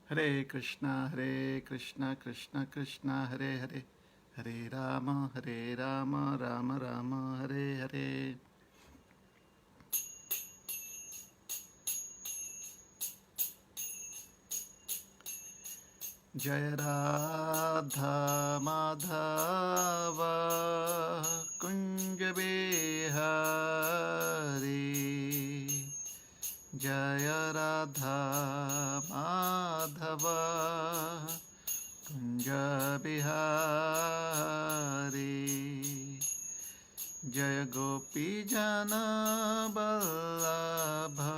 Hare Krishna Krishna Krishna Hare Hare Hare Rama Rama Rama Hare Hare. Jaya Radha Madhava Kunja Bihari Jaya Radha Madhava Kunja Bihari Jaya Gopi Jana Vallabha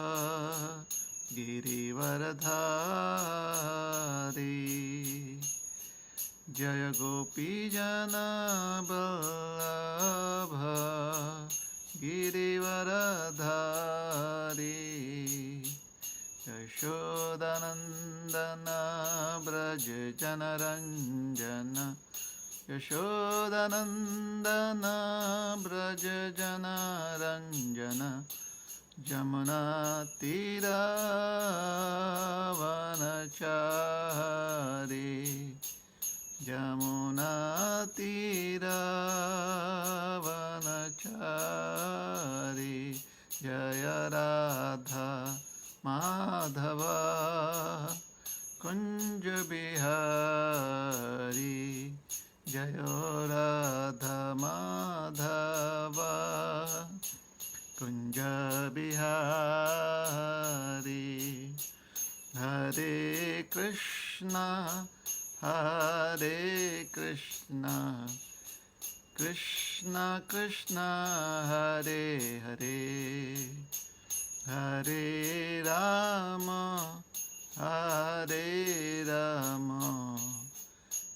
Girivaradhari Jaya Gopi Jana Vallabha Girivaradhari Yashodanandana Braj Janaranjana Yashodanandana Braj Janaranjana Jamuna Tira Vanachari Jamuna Tira Vanachari Jaya Radha Madhava Kunja Bihari Jaya Radha Madhava Kunja Bihari Hare Krishna Hare Krishna Krishna Krishna Hare Hare Hare Rama Hare Rama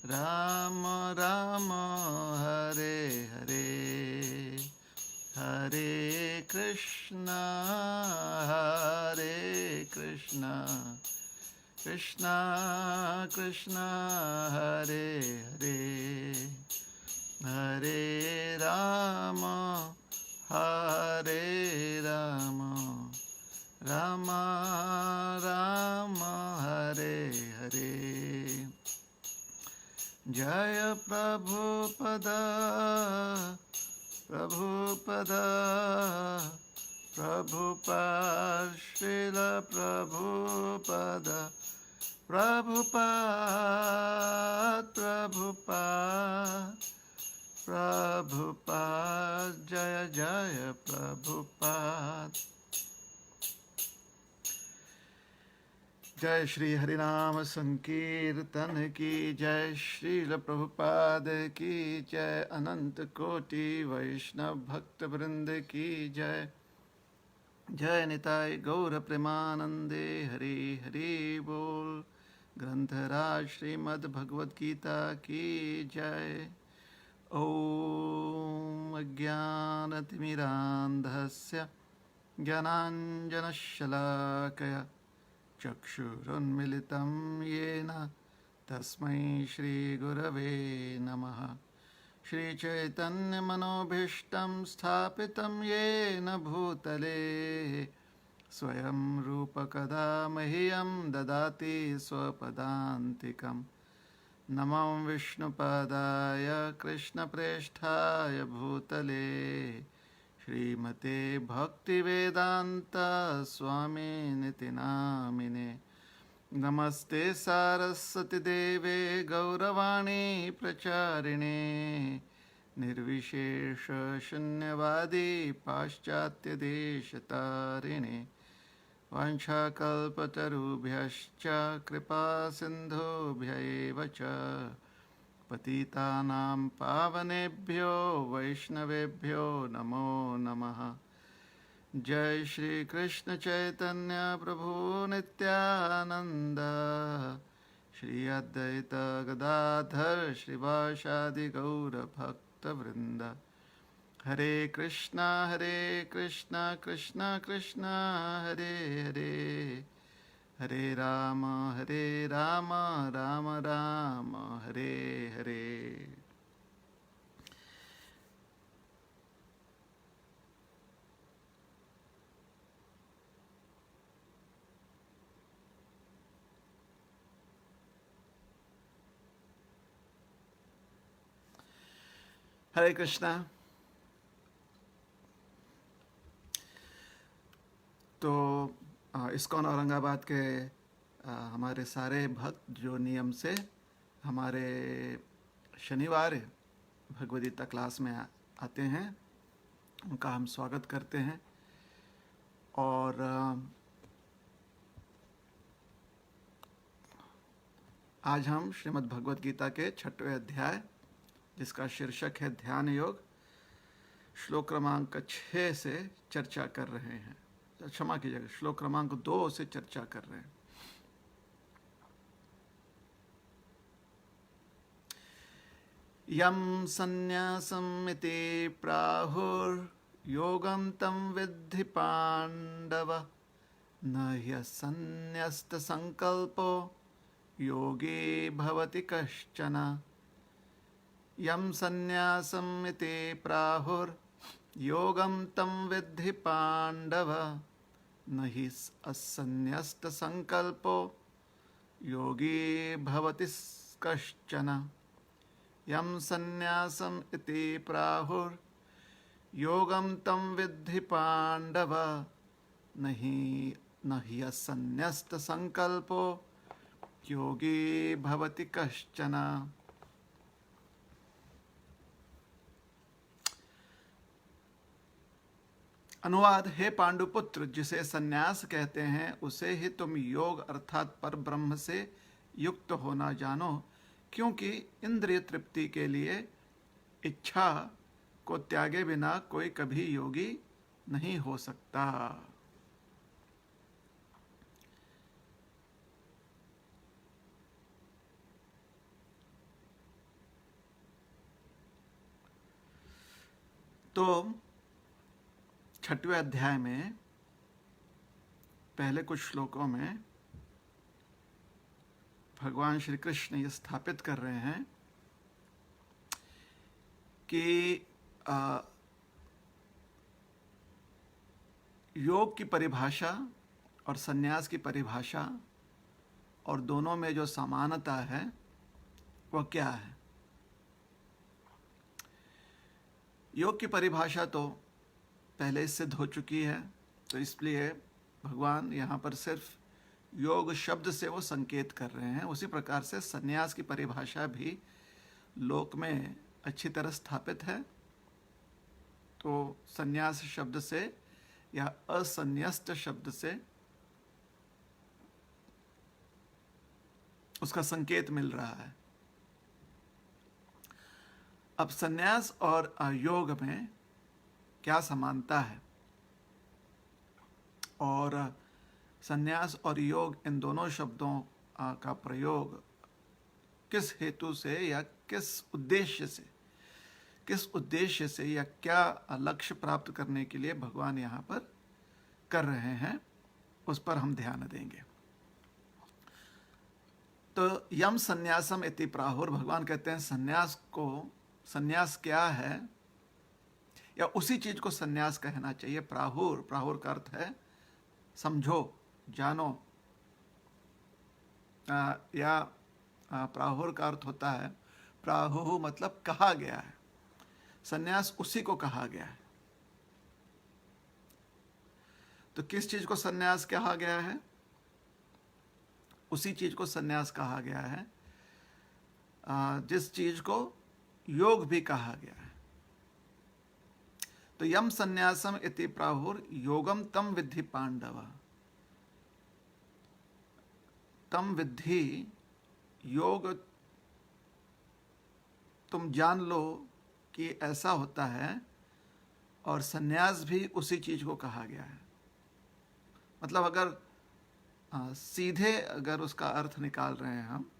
Rama Rama Hare Hare Hare Krishna Krishna Krishna Hare Hare Hare Rama Hare Rama Rama Rama Hare Hare Jaya Prabhupada Prabhupada Prabhupada Srila Prabhupada Prabhupada Prabhupada Prabhupada Jaya Jaya Prabhupada जय श्री हरिनाम संकीर्तन की जय श्रील प्रभुपाद की जय अनंत कोटि वैष्णव भक्त वृंद की जय जय निताय गौर प्रेमानंदे हरि हरि बोल ग्रंथराज श्रीमद् भगवद गीता की जय ओम अज्ञानतिमिरान्धस्य ज्ञानाञ्जनशलाकया चक्षुरुन्मिलितं येन तस्मै श्रीगुरवे नमः श्रीचैतन्यमनोभीष्टं स्थापितं येन भूतले स्वयं रूपकदा मह्यं ददाति स्वपदान्तिकं नमो विष्णुपादाय कृष्णप्रेष्ठाय भूतले श्रीमते भक्तिवेदांता स्वामिनिति नामिने नमस्ते सारस्वती देवे गौरवाणी प्रचारिणे निर्विशेष शून्यवादी पाश्चात्यदेशतारिणे वाञ्छाकल्पतरुभ्यश्च कृपा सिन्धुभ्य एव च पतितानां पावनेभ्यो वैष्णवेभ्यो नमो नमः जय श्री कृष्ण चैतन्य प्रभु नित्यानंद श्री अद्वैत गदाधर श्रीवासादि गौर भक्त वृंद हरे कृष्णा कृष्णा कृष्णा हरे हरे हरे राम राम राम हरे हरे हरे कृष्णा। तो इस्कॉन औरंगाबाद के हमारे सारे भक्त जो नियम से हमारे शनिवार भगवद गीता क्लास में आते हैं, उनका हम स्वागत करते हैं। और आज हम श्रीमद् भगवद गीता के 6वें अध्याय, जिसका शीर्षक है ध्यान योग, श्लोक क्रमांक 6 से चर्चा कर रहे हैं। क्षमा कीजिएगा, श्लोक क्रमांक 2 से चर्चा कर रहे हैं। यम संन्यासम् इति प्राहुर्योगं तं विद्धि पाण्डव, न ह्यसन्न्यस्तसंकल्पो योगी भवति कश्चन। यम संन्यासम् इति प्राहुर्योगं तं विद्धि पाण्डव, न हि असन्न्यस्तसंकल्पो योगी भवति कश्चन। यम संन्यासम् इति प्राहुर्योगं तं विद्धि पाण्डव, न हि असन्न्यस्तसंकल्पो योगी भवति कश्चन। अनुवाद: हे पांडुपुत्र, जिसे संन्यास कहते हैं उसे ही तुम योग अर्थात पर ब्रह्म से युक्त होना जानो, क्योंकि इंद्रिय तृप्ति के लिए इच्छा को त्यागे बिना कोई कभी योगी नहीं हो सकता। तो 6वें अध्याय में पहले कुछ श्लोकों में भगवान श्री कृष्ण ये स्थापित कर रहे हैं कि योग की परिभाषा और संन्यास की परिभाषा और दोनों में जो समानता है वह क्या है। योग की परिभाषा तो पहले सिद्ध हो चुकी है, तो इसलिए भगवान यहाँ पर सिर्फ योग शब्द से वो संकेत कर रहे हैं। उसी प्रकार से संन्यास की परिभाषा भी लोक में अच्छी तरह स्थापित है। तो संन्यास शब्द से या असन्यस्त शब्द से उसका संकेत मिल रहा है। अब संन्यास और योग में क्या समानता है और संन्यास और योग, इन दोनों शब्दों का प्रयोग किस हेतु से या किस उद्देश्य से या क्या लक्ष्य प्राप्त करने के लिए भगवान यहाँ पर कर रहे हैं, उस पर हम ध्यान देंगे। तो यम संन्यासम इति प्राहुर, भगवान कहते हैं संन्यास क्या है या उसी चीज को संन्यास कहना चाहिए। प्राहुर का अर्थ है समझो, जानो, या प्राहुर का अर्थ होता है, प्राहु मतलब कहा गया है, संन्यास उसी को कहा गया है। तो किस चीज को संन्यास कहा गया है? उसी चीज को संन्यास कहा गया है जिस चीज को योग भी कहा गया है। तो यम संन्यासम इति प्राहुर योगम तम विद्धि पांडव, तम विद्धि, योग तुम जान लो कि ऐसा होता है, और संन्यास भी उसी चीज को कहा गया है। मतलब अगर सीधे अगर उसका अर्थ निकाल रहे हैं हम,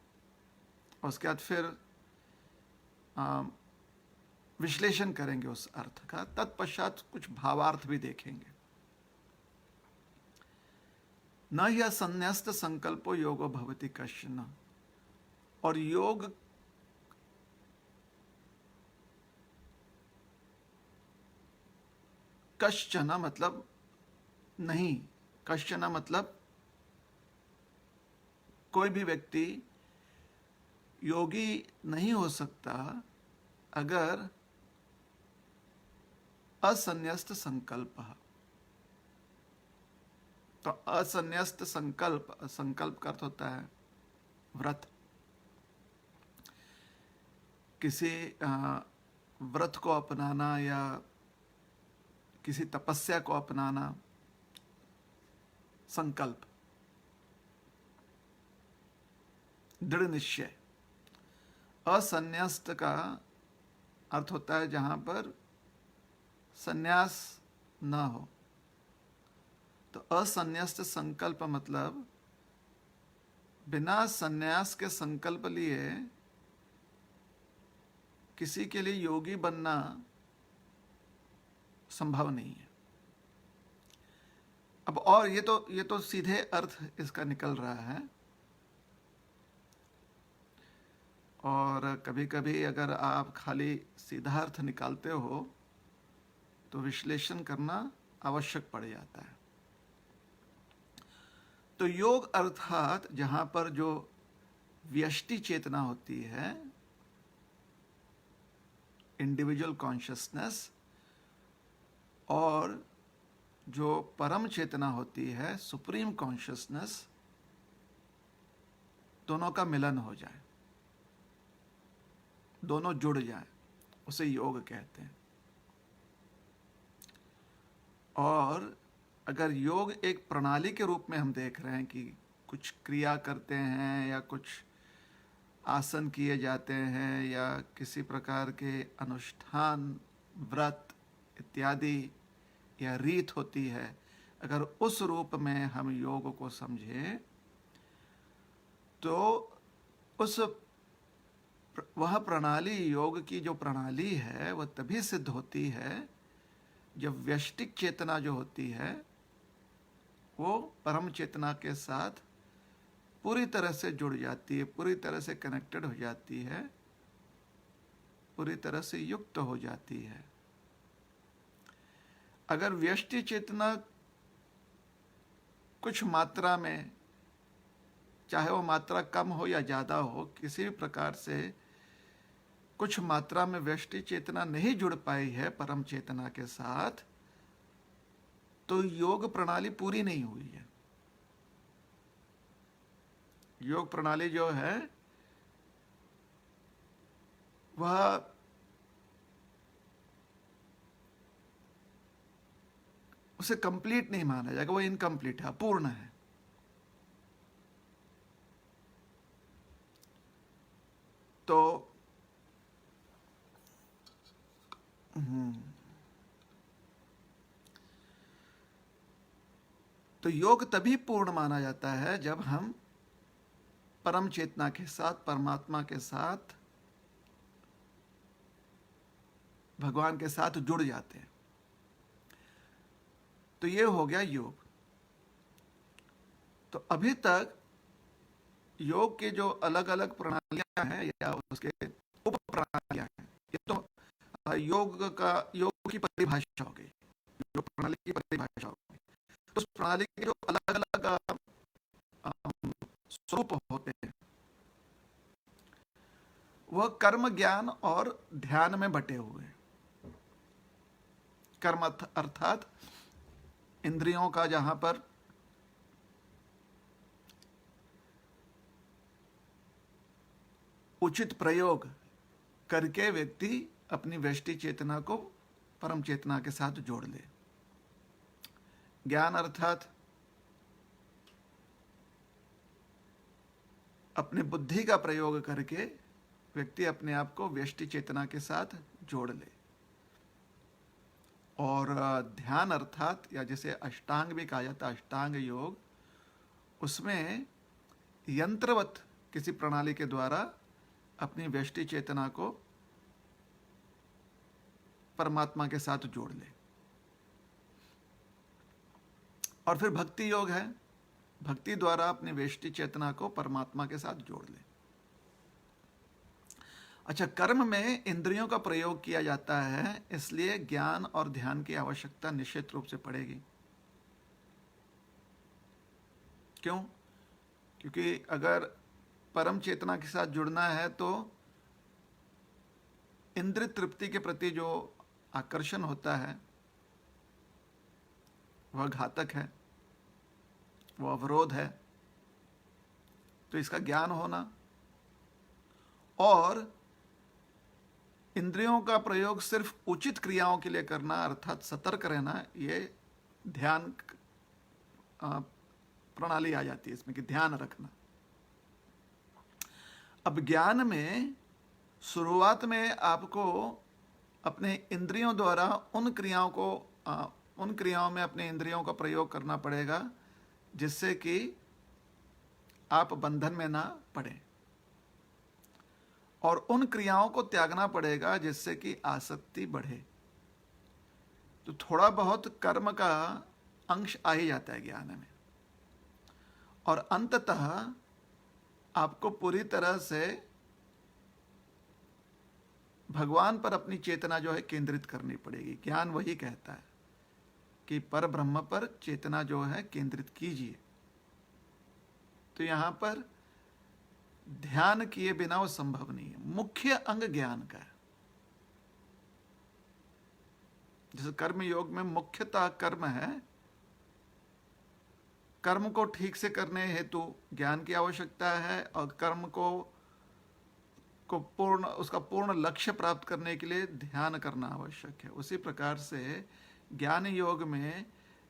और उसके बाद फिर विश्लेषण करेंगे उस अर्थ का, तत्पश्चात कुछ भावार्थ भी देखेंगे। न यह संन्यस्त संकल्पो योगो भवति कश्चन, और योग कश्चन मतलब नहीं, कश्चन मतलब कोई भी व्यक्ति योगी नहीं हो सकता अगर असन्यस्त संकल्प। तो असन्यस्त संकल्प, संकल्प का अर्थ होता है व्रत। किसी व्रत को अपनाना या किसी तपस्या को अपनाना, संकल्प, दृढ़ निश्चय। असन्यस्त का अर्थ होता है जहां पर संन्यास न हो। तो असन्यस्त संकल्प मतलब बिना संन्यास के संकल्प लिए किसी के लिए योगी बनना संभव नहीं है। अब और ये तो सीधे अर्थ इसका निकल रहा है, और कभी कभी अगर आप खाली सीधा अर्थ निकालते हो तो विश्लेषण करना आवश्यक पड़ जाता है। तो योग अर्थात जहां पर जो व्यष्टि चेतना होती है, इंडिविजुअल कॉन्शियसनेस, और जो परम चेतना होती है, सुप्रीम कॉन्शियसनेस, दोनों का मिलन हो जाए, दोनों जुड़ जाए, उसे योग कहते हैं। और अगर योग एक प्रणाली के रूप में हम देख रहे हैं कि कुछ क्रिया करते हैं या कुछ आसन किए जाते हैं या किसी प्रकार के अनुष्ठान, व्रत इत्यादि या रीत होती है, अगर उस रूप में हम योग को समझें तो वह प्रणाली, योग की जो प्रणाली है, वह तभी सिद्ध होती है जब व्यष्टिक चेतना जो होती है वो परम चेतना के साथ पूरी तरह से जुड़ जाती है, पूरी तरह से कनेक्टेड हो जाती है, पूरी तरह से युक्त हो जाती है। अगर व्यष्टि चेतना कुछ मात्रा में, चाहे वो मात्रा कम हो या ज़्यादा हो, किसी भी प्रकार से कुछ मात्रा में व्यष्टि चेतना नहीं जुड़ पाई है परम चेतना के साथ, तो योग प्रणाली पूरी नहीं हुई है। योग प्रणाली जो है वह उसे कंप्लीट नहीं माना जाएगा, वो इनकम्प्लीट है, अपूर्ण है। तो योग तभी पूर्ण माना जाता है जब हम परम चेतना के साथ, परमात्मा के साथ, भगवान के साथ जुड़ जाते हैं। तो ये हो गया योग। तो अभी तक योग के जो अलग अलग प्रणालियां हैं या उसके उप प्रणालियां हैं, ये तो योग की परिभाषा हो गई, योग प्रणाली की परिभाषा हो गई। तो उस प्रणाली के जो अलग अलग स्वरूप होते हैं वह कर्म, ज्ञान और ध्यान में बटे हुए हैं। कर्म अर्थात इंद्रियों का जहां पर उचित प्रयोग करके व्यक्ति अपनी व्यष्टि चेतना को परम चेतना के साथ जोड़ ले। ज्ञान अर्थात अपने बुद्धि का प्रयोग करके व्यक्ति अपने आप को व्यष्टि चेतना के साथ जोड़ ले। और ध्यान अर्थात, या जिसे अष्टांग भी कहा जाता है, अष्टांग योग, उसमें यंत्रवत किसी प्रणाली के द्वारा अपनी व्यष्टि चेतना को परमात्मा के साथ जोड़ ले। और फिर भक्ति योग है, भक्ति द्वारा अपनी व्यष्टि चेतना को परमात्मा के साथ जोड़ ले। अच्छा, कर्म में इंद्रियों का प्रयोग किया जाता है, इसलिए ज्ञान और ध्यान की आवश्यकता निश्चित रूप से पड़ेगी। क्यों? क्योंकि अगर परम चेतना के साथ जुड़ना है तो इंद्रिय तृप्ति के प्रति जो आकर्षण होता है, वह घातक है, वो अवरोध है। तो इसका ज्ञान होना और इंद्रियों का प्रयोग सिर्फ उचित क्रियाओं के लिए करना, अर्थात सतर्क रहना, ये ध्यान प्रणाली आ जाती है इसमें कि ध्यान रखना। अब ज्ञान में शुरुआत में आपको अपने इंद्रियों द्वारा उन क्रियाओं में अपने इंद्रियों का प्रयोग करना पड़ेगा जिससे कि आप बंधन में ना पड़े, और उन क्रियाओं को त्यागना पड़ेगा जिससे कि आसक्ति बढ़े। तो थोड़ा बहुत कर्म का अंश आ ही जाता है ज्ञान में, और अंततः आपको पूरी तरह से भगवान पर अपनी चेतना जो है केंद्रित करनी पड़ेगी। ज्ञान वही कहता है कि पर ब्रह्म पर चेतना जो है केंद्रित कीजिए। तो यहां पर ध्यान किए बिना वो संभव नहीं है। मुख्य अंग ज्ञान का है। जैसे कर्म योग में मुख्यतः कर्म है, कर्म को ठीक से करने हेतु ज्ञान की आवश्यकता है, और कर्म को उसका पूर्ण लक्ष्य प्राप्त करने के लिए ध्यान करना आवश्यक है। उसी प्रकार से ज्ञान योग में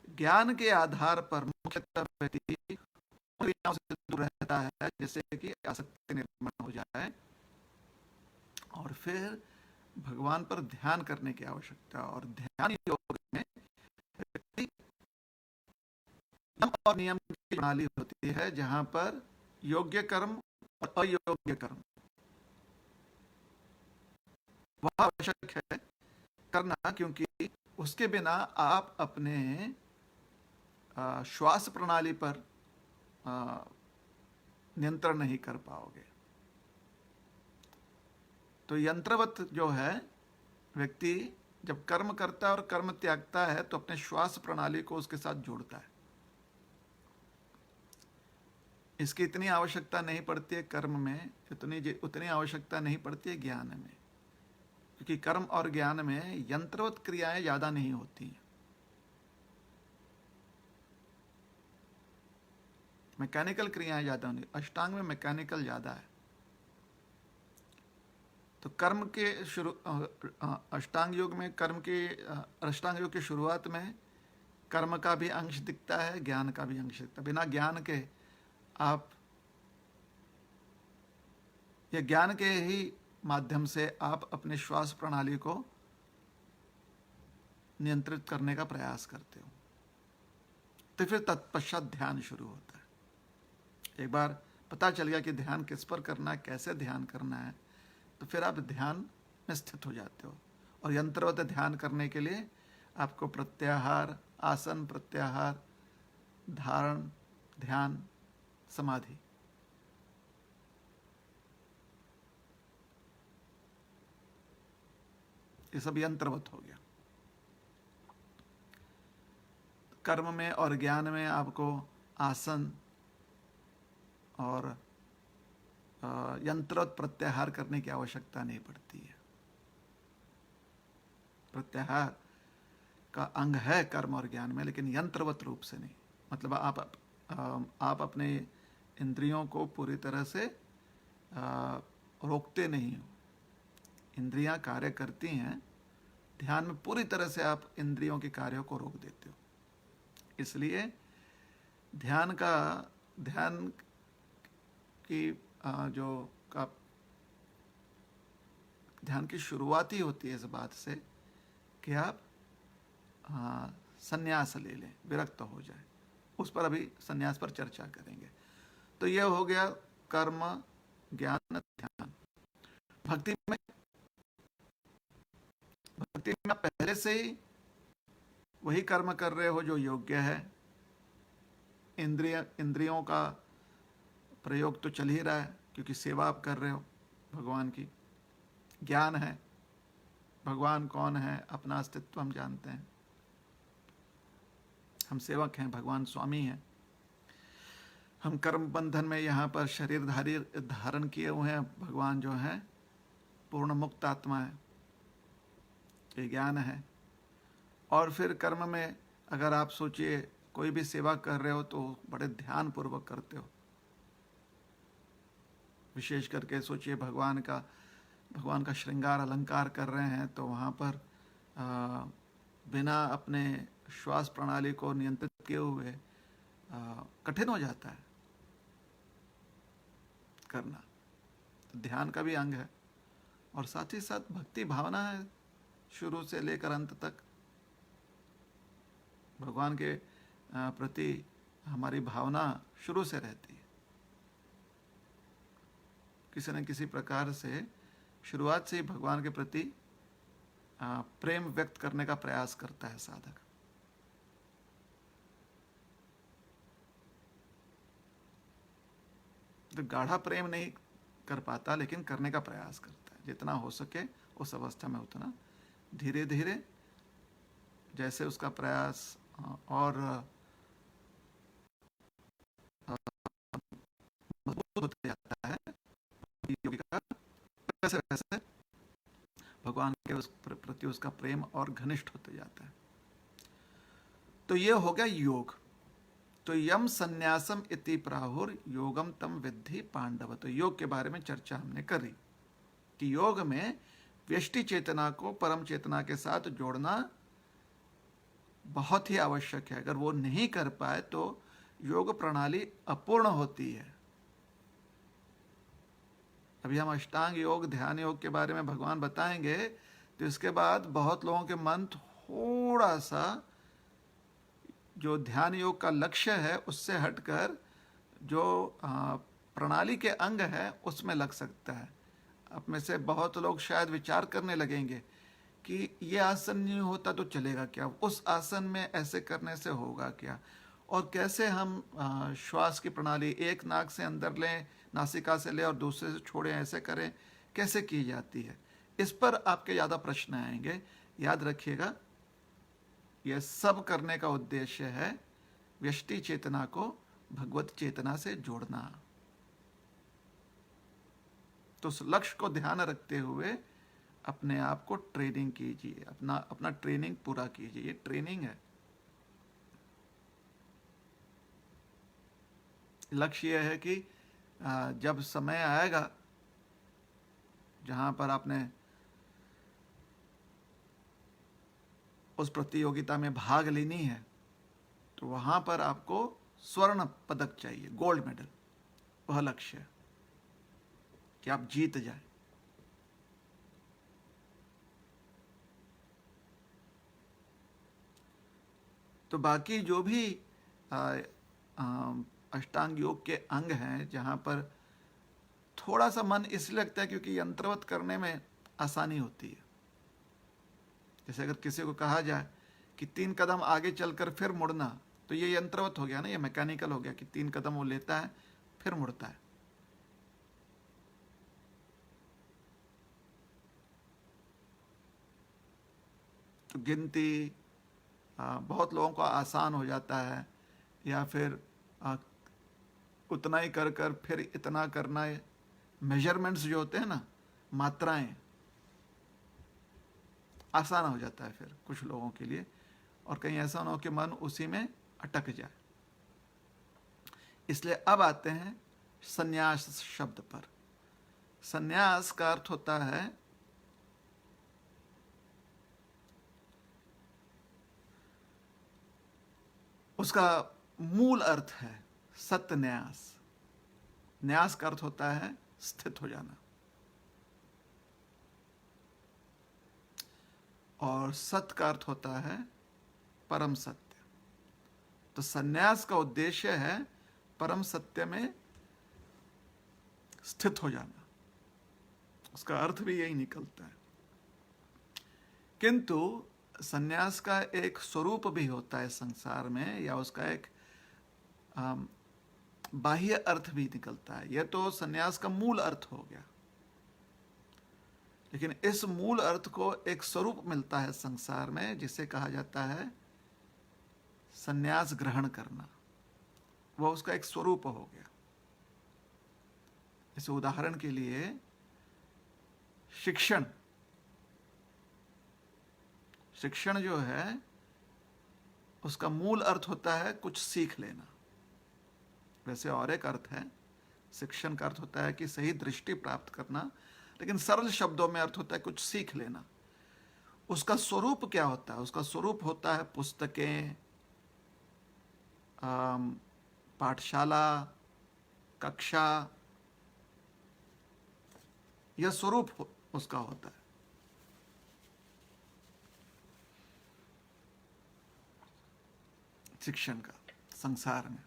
ज्ञान के आधार पर मुख्यतः व्यक्ति क्रियाओं से दूर रहता है जैसे कि आसक्ति निर्माण हो जाए, और फिर भगवान पर ध्यान करने की आवश्यकता। और ध्यान योग में व्यक्ति और नियम की प्रणाली होती है जहां पर योग्य कर्म और अयोग्य कर्म वह आवश्यक है करना, क्योंकि उसके बिना आप अपने श्वास प्रणाली पर नियंत्रण नहीं कर पाओगे। तो यंत्रवत जो है व्यक्ति जब कर्म करता है और कर्म त्यागता है तो अपने श्वास प्रणाली को उसके साथ जोड़ता है। इसकी इतनी आवश्यकता नहीं पड़ती है कर्म में, उतनी आवश्यकता नहीं पड़ती है ज्ञान में, क्योंकि कर्म और ज्ञान में यंत्रवत क्रियाएं ज्यादा नहीं होती हैं। मैकेनिकल क्रियाएं ज्यादा होंगी, अष्टांग में मैकेनिकल ज्यादा है। तो कर्म के अष्टांग योग में अष्टांग योग की शुरुआत में कर्म का भी अंश दिखता है, ज्ञान का भी अंश दिखता है। बिना ज्ञान के आप, या ज्ञान के ही माध्यम से आप अपने श्वास प्रणाली को नियंत्रित करने का प्रयास करते हो, तो फिर तत्पश्चात ध्यान शुरू होता है। एक बार पता चल गया कि ध्यान किस पर करना है, कैसे ध्यान करना है, तो फिर आप ध्यान में स्थित हो जाते हो। और यंत्रवत ध्यान करने के लिए आपको प्रत्याहार, आसन प्रत्याहार, धारण, ध्यान, समाधि, ये सब यंत्रवत हो गया। कर्म में और ज्ञान में आपको आसन और यंत्रवत प्रत्याहार करने की आवश्यकता नहीं पड़ती है। प्रत्याहार का अंग है कर्म और ज्ञान में, लेकिन यंत्रवत रूप से नहीं। मतलब आप अपने इंद्रियों को पूरी तरह से रोकते नहीं हो। इंद्रियां कार्य करती हैं, ध्यान में पूरी तरह से आप इंद्रियों के कार्यों को रोक देते हो। इसलिए ध्यान की शुरुआत ही होती है इस बात से कि आप संन्यास ले लें, विरक्त हो जाए। उस पर अभी संन्यास पर चर्चा करेंगे। तो यह हो गया कर्म, ज्ञान, ध्यान। भक्ति में पहले से ही वही कर्म कर रहे हो जो योग्य है। इंद्रियों का प्रयोग तो चल ही रहा है, क्योंकि सेवा आप कर रहे हो भगवान की। ज्ञान है, भगवान कौन है, अपना अस्तित्व हम जानते हैं, हम सेवक हैं, भगवान स्वामी हैं। हम कर्म बंधन में यहाँ पर शरीर धारण किए हुए हैं, भगवान जो है पूर्ण मुक्त आत्मा है, ये ज्ञान है। और फिर कर्म में अगर आप सोचिए कोई भी सेवा कर रहे हो तो बड़े ध्यान पूर्वक करते हो। विशेष करके सोचिए भगवान का श्रृंगार अलंकार कर रहे हैं तो वहाँ पर बिना अपने श्वास प्रणाली को नियंत्रित किए हुए कठिन हो जाता है करना। तो ध्यान का भी अंग है और साथ ही साथ भक्ति भावना है, शुरू से लेकर अंत तक भगवान के प्रति हमारी भावना शुरू से रहती है। किसी न किसी प्रकार से शुरुआत से ही भगवान के प्रति प्रेम व्यक्त करने का प्रयास करता है साधक। तो गाढ़ा प्रेम नहीं कर पाता लेकिन करने का प्रयास करता है जितना हो सके उस अवस्था में उतना धीरे धीरे जैसे उसका प्रयास और मजबूत होते जाता है योगी का, वैसे वैसे भगवान के उस प्रति उसका प्रेम और घनिष्ठ होते जाता है। तो ये हो गया योग। तो यम संन्यासम इति प्राहुर योगम तम विद्धि पांडव। तो योग के बारे में चर्चा हमने करी कि योग में व्यष्टि चेतना को परम चेतना के साथ जोड़ना बहुत ही आवश्यक है। अगर वो नहीं कर पाए तो योग प्रणाली अपूर्ण होती है। अभी हम अष्टांग योग ध्यान योग के बारे में भगवान बताएंगे तो इसके बाद बहुत लोगों के मन थोड़ा सा जो ध्यान योग का लक्ष्य है उससे हटकर जो प्रणाली के अंग है उसमें लग सकता है। अब में से बहुत लोग शायद विचार करने लगेंगे कि ये आसन नहीं होता तो चलेगा क्या, उस आसन में ऐसे करने से होगा क्या, और कैसे हम श्वास की प्रणाली एक नाक से अंदर लें, नासिका से लें और दूसरे से छोड़ें, ऐसे करें, कैसे की जाती है। इस पर आपके ज़्यादा प्रश्न आएंगे। याद रखिएगा यह सब करने का उद्देश्य है व्यष्टि चेतना को भगवत चेतना से जोड़ना। तो उस लक्ष्य को ध्यान रखते हुए अपने आप को ट्रेनिंग कीजिए, अपना ट्रेनिंग पूरा कीजिए। ये ट्रेनिंग है। लक्ष्य यह है कि जब समय आएगा जहां पर आपने उस प्रतियोगिता में भाग लेनी है तो वहां पर आपको स्वर्ण पदक चाहिए, गोल्ड मेडल। वह लक्ष्य है कि आप जीत जाए। तो बाकी जो भी अष्टांग योग के अंग हैं जहां पर थोड़ा सा मन इसलिए लगता है क्योंकि यंत्रवत करने में आसानी होती है। जैसे अगर किसी को कहा जाए कि 3 कदम आगे चलकर फिर मुड़ना, तो ये यंत्रवत हो गया ना, ये मैकेनिकल हो गया कि 3 कदम वो लेता है फिर मुड़ता है। तो गिनती बहुत लोगों को आसान हो जाता है, या फिर उतना ही कर कर फिर इतना करना है। मेजरमेंट्स जो होते हैं ना, मात्राएं, आसान हो जाता है फिर कुछ लोगों के लिए, और कहीं ऐसा ना हो कि मन उसी में अटक जाए। इसलिए अब आते हैं संन्यास शब्द पर। संन्यास का अर्थ होता है उसका मूल अर्थ है सत्न्यास। न्यास का अर्थ होता है स्थित हो जाना, और सत का अर्थ होता है परम सत्य। तो संन्यास का उद्देश्य है परम सत्य में स्थित हो जाना। उसका अर्थ भी यही निकलता है। किंतु संन्यास का एक स्वरूप भी होता है संसार में, या उसका एक बाह्य अर्थ भी निकलता है। यह तो संन्यास का मूल अर्थ हो गया, लेकिन इस मूल अर्थ को एक स्वरूप मिलता है संसार में जिसे कहा जाता है संन्यास ग्रहण करना। वह उसका एक स्वरूप हो गया। जैसे उदाहरण के लिए शिक्षण जो है उसका मूल अर्थ होता है कुछ सीख लेना। वैसे और एक अर्थ है, शिक्षण का अर्थ होता है कि सही दृष्टि प्राप्त करना, लेकिन सरल शब्दों में अर्थ होता है कुछ सीख लेना। उसका स्वरूप क्या होता है? उसका स्वरूप होता है पुस्तकें, पाठशाला, कक्षा, यह स्वरूप उसका होता है। शिक्षण का संसार में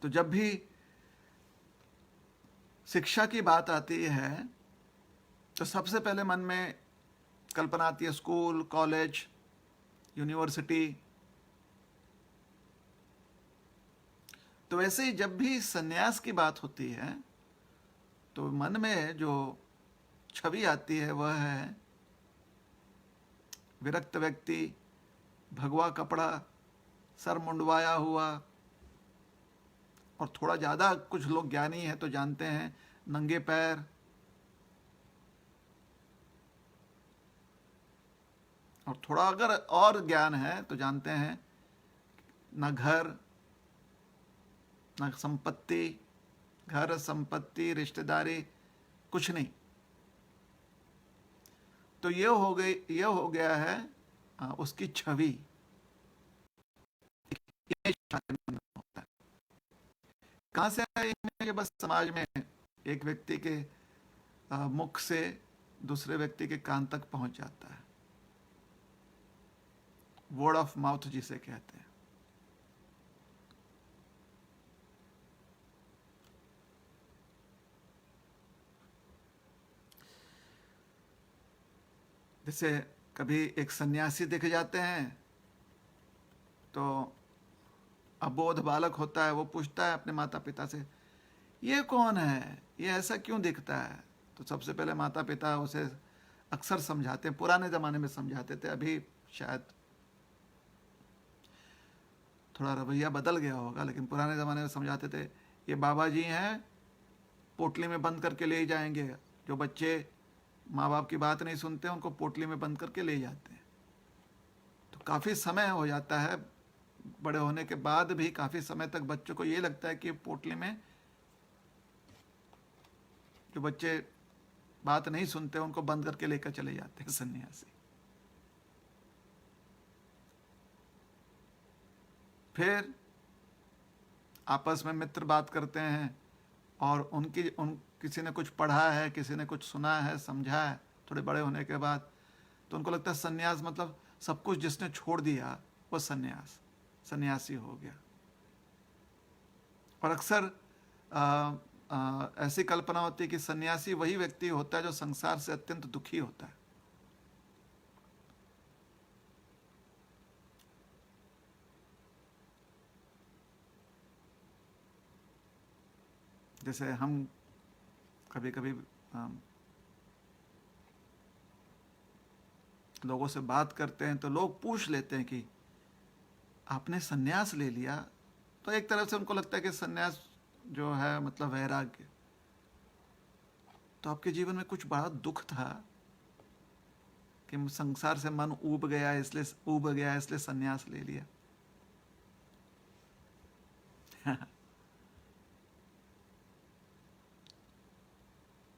तो जब भी शिक्षा की बात आती है तो सबसे पहले मन में कल्पना आती है स्कूल, कॉलेज, यूनिवर्सिटी। तो वैसे ही जब भी संन्यास की बात होती है तो मन में जो छवि आती है वह है विरक्त व्यक्ति, भगवा कपड़ा, सर मुंडवाया हुआ, और थोड़ा ज़्यादा कुछ लोग ज्ञानी हैं तो जानते हैं नंगे पैर, और थोड़ा अगर और ज्ञान है तो जानते हैं न घर न संपत्ति, घर संपत्ति रिश्तेदारी कुछ नहीं। तो ये हो गया है उसकी छवि। होता है कहाँ से आया ये? बस समाज में एक व्यक्ति के मुख से दूसरे व्यक्ति के कान तक पहुंच जाता है, वर्ड ऑफ माउथ जिसे कहते हैं। जैसे कभी एक सन्यासी दिख जाते हैं तो अबोध बालक होता है, वो पूछता है अपने माता पिता से, ये कौन है, ये ऐसा क्यों दिखता है? तो सबसे पहले माता पिता उसे अक्सर समझाते हैं, पुराने ज़माने में समझाते थे, अभी शायद थोड़ा रवैया बदल गया होगा, लेकिन पुराने ज़माने में समझाते थे, ये बाबा जी हैं, पोटली में बंद करके ले जाएंगे। जो बच्चे माँ बाप की बात नहीं सुनते उनको पोटली में बंद करके ले जाते हैं। तो काफ़ी समय हो जाता है, बड़े होने के बाद भी काफ़ी समय तक बच्चों को ये लगता है कि पोटली में जो बच्चे बात नहीं सुनते उनको बंद करके लेकर चले जाते हैं सन्यासी। फिर आपस में मित्र बात करते हैं और किसी ने कुछ पढ़ा है, किसी ने कुछ सुना है, समझा है थोड़े बड़े होने के बाद, तो उनको लगता है सन्यास मतलब सब कुछ जिसने छोड़ दिया वो सन्यासी हो गया। और अक्सर ऐसी कल्पना होती है कि सन्यासी वही व्यक्ति होता है जो संसार से अत्यंत दुखी होता है। जैसे हम कभी कभी लोगों से बात करते हैं तो लोग पूछ लेते हैं कि आपने सन्यास ले लिया, तो एक तरफ से उनको लगता है कि सन्यास जो है मतलब वैराग्य। तो आपके जीवन में कुछ बड़ा दुख था कि संसार से मन ऊब गया इसलिए सन्यास ले लिया।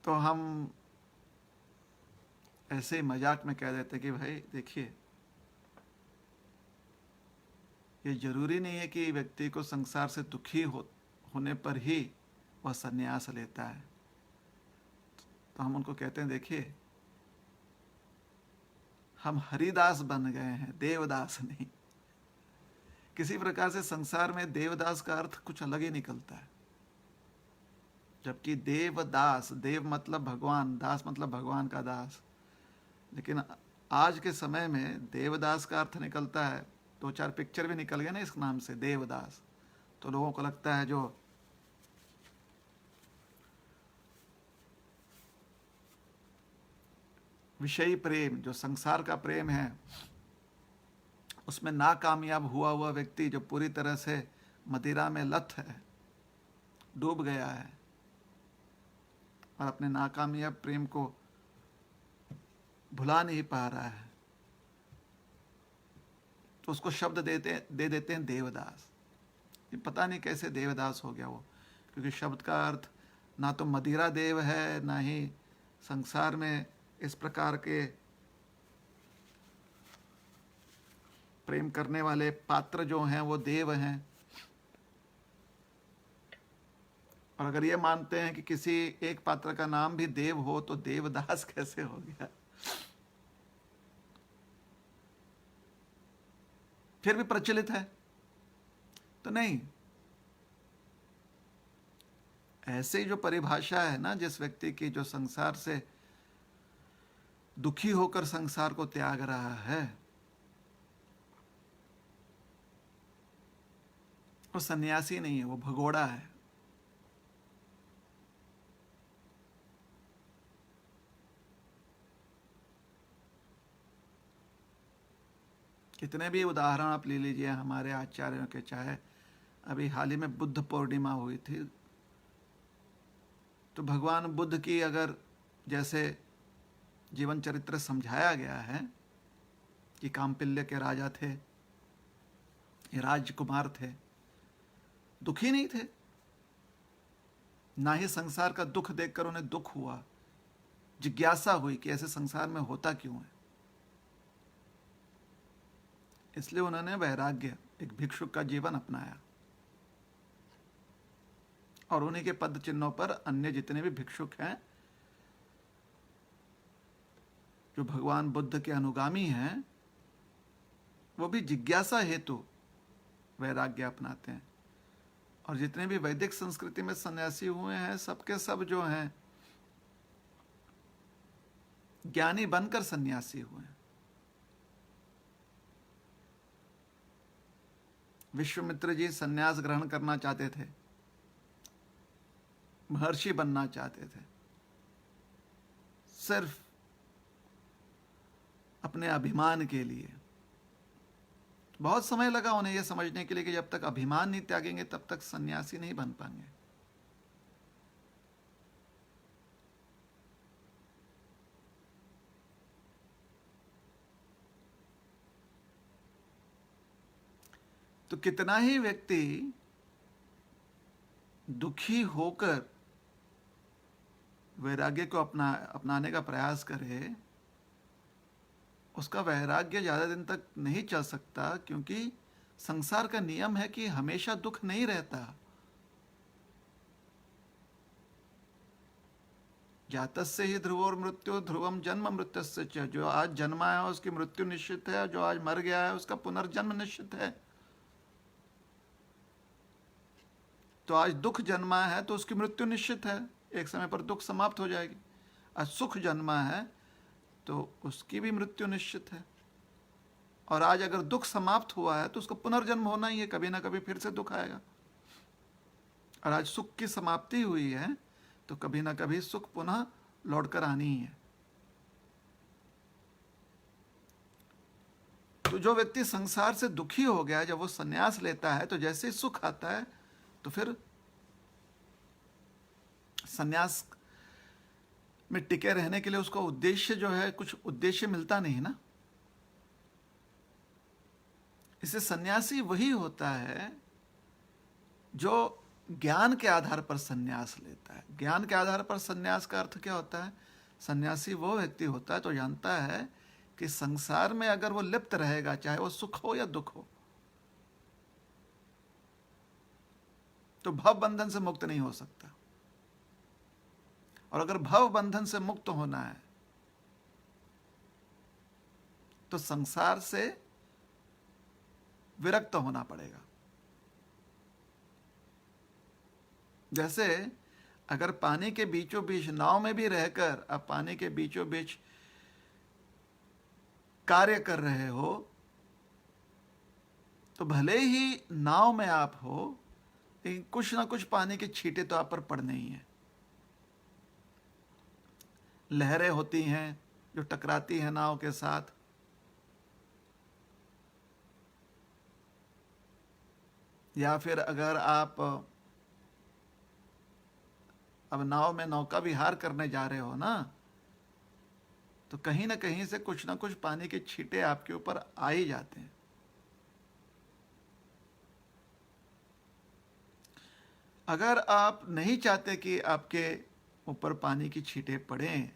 तो हम ऐसे ही मजाक में कह देते कि भाई देखिए, ये जरूरी नहीं है कि व्यक्ति को संसार से दुखी होने पर ही वह सन्यास लेता है। तो हम उनको कहते हैं देखिए, हम हरिदास बन गए हैं, देवदास नहीं। किसी प्रकार से संसार में देवदास का अर्थ कुछ अलग ही निकलता है, जबकि देवदास, देव मतलब भगवान, दास मतलब भगवान का दास। लेकिन आज के समय में देवदास का अर्थ निकलता है, 2-4 पिक्चर भी निकल गए ना इस नाम से, देवदास। तो लोगों को लगता है जो विषयी प्रेम, जो संसार का प्रेम है, उसमें नाकामयाब हुआ व्यक्ति जो पूरी तरह से मदिरा में लत है, डूब गया है और अपने नाकामयाब प्रेम को भुला नहीं पा रहा है, तो उसको शब्द दे देते हैं देवदास। ये पता नहीं कैसे देवदास हो गया वो, क्योंकि शब्द का अर्थ ना तो मदिरा देव है, ना ही संसार में इस प्रकार के प्रेम करने वाले पात्र जो हैं वो देव हैं। और अगर ये मानते हैं कि किसी एक पात्र का नाम भी देव हो तो देवदास कैसे हो गया? फिर भी प्रचलित है तो नहीं। ऐसे जो परिभाषा है ना, जिस व्यक्ति की जो संसार से दुखी होकर संसार को त्याग रहा है, वो सन्यासी नहीं है, वो भगोड़ा है। कितने भी उदाहरण आप ले लीजिए हमारे आचार्यों के, चाहे अभी हाल ही में बुद्ध पूर्णिमा हुई थी, तो भगवान बुद्ध की अगर जैसे जीवन चरित्र समझाया गया है कि कामपिल्य के राजा थे, ये राजकुमार थे, दुखी नहीं थे, ना ही संसार का दुख देखकर उन्हें दुख हुआ, जिज्ञासा हुई कि ऐसे संसार में होता क्यों है। इसलिए उन्होंने वैराग्य, एक भिक्षुक का जीवन अपनाया, और उन्हीं के पद चिन्हों पर अन्य जितने भी भिक्षुक हैं जो भगवान बुद्ध के अनुगामी हैं, वो भी जिज्ञासा हेतु वैराग्य अपनाते हैं। और जितने भी वैदिक संस्कृति में सन्यासी हुए हैं, सबके सब जो हैं ज्ञानी बनकर सन्यासी हुए हैं। विश्वामित्र जी सन्यास ग्रहण करना चाहते थे, महर्षि बनना चाहते थे, सिर्फ अपने अभिमान के लिए। बहुत समय लगा उन्हें यह समझने के लिए कि जब तक अभिमान नहीं त्यागेंगे तब तक सन्यासी नहीं बन पाएंगे। तो कितना ही व्यक्ति दुखी होकर वैराग्य को अपनाने का प्रयास करे, उसका वैराग्य ज्यादा दिन तक नहीं चल सकता, क्योंकि संसार का नियम है कि हमेशा दुख नहीं रहता। जातस्य ही ध्रुवोर मृत्यु ध्रुवम जन्म मृत्युस्य च। जो आज जन्मा है उसकी मृत्यु निश्चित है, और जो आज मर गया है उसका पुनर्जन्म निश्चित है। तो आज दुख जन्मा है तो उसकी मृत्यु निश्चित है, एक समय पर दुख समाप्त हो जाएगी। आज सुख जन्मा है तो उसकी भी मृत्यु निश्चित है। और आज अगर दुख समाप्त हुआ है तो उसका पुनर्जन्म होना ही है, कभी ना कभी फिर से दुख आएगा। और आज सुख की समाप्ति हुई है तो कभी ना कभी सुख पुनः लौटकर आनी ही है। तो जो व्यक्ति संसार से दुखी हो गया, जब वो संन्यास लेता है तो जैसे ही सुख आता है तो फिर संन्यास में टिके रहने के लिए उसका उद्देश्य जो है, कुछ उद्देश्य मिलता नहीं ना। इससे सन्यासी वही होता है जो ज्ञान के आधार पर सन्यास लेता है। ज्ञान के आधार पर सन्यास का अर्थ क्या होता है? सन्यासी वो व्यक्ति होता है तो जानता है कि संसार में अगर वो लिप्त रहेगा, चाहे वो सुख हो या दुख हो, तो भव बंधन से मुक्त नहीं हो सकता। और अगर भव बंधन से मुक्त होना है तो संसार से विरक्त होना पड़ेगा। जैसे अगर पानी के बीचों बीच नाव में भी रहकर आप पानी के बीचों बीच कार्य कर रहे हो, तो भले ही नाव में आप हो, लेकिन कुछ ना कुछ पानी के छींटे तो आप पर पड़ने ही हैं। लहरें होती हैं जो टकराती हैं नाव के साथ, या फिर अगर आप अब नाव में नौका विहार करने जा रहे हो ना, तो कहीं ना कहीं से कुछ ना कुछ पानी के छींटे आपके ऊपर आ ही जाते हैं। अगर आप नहीं चाहते कि आपके ऊपर पानी की छींटे पड़ें,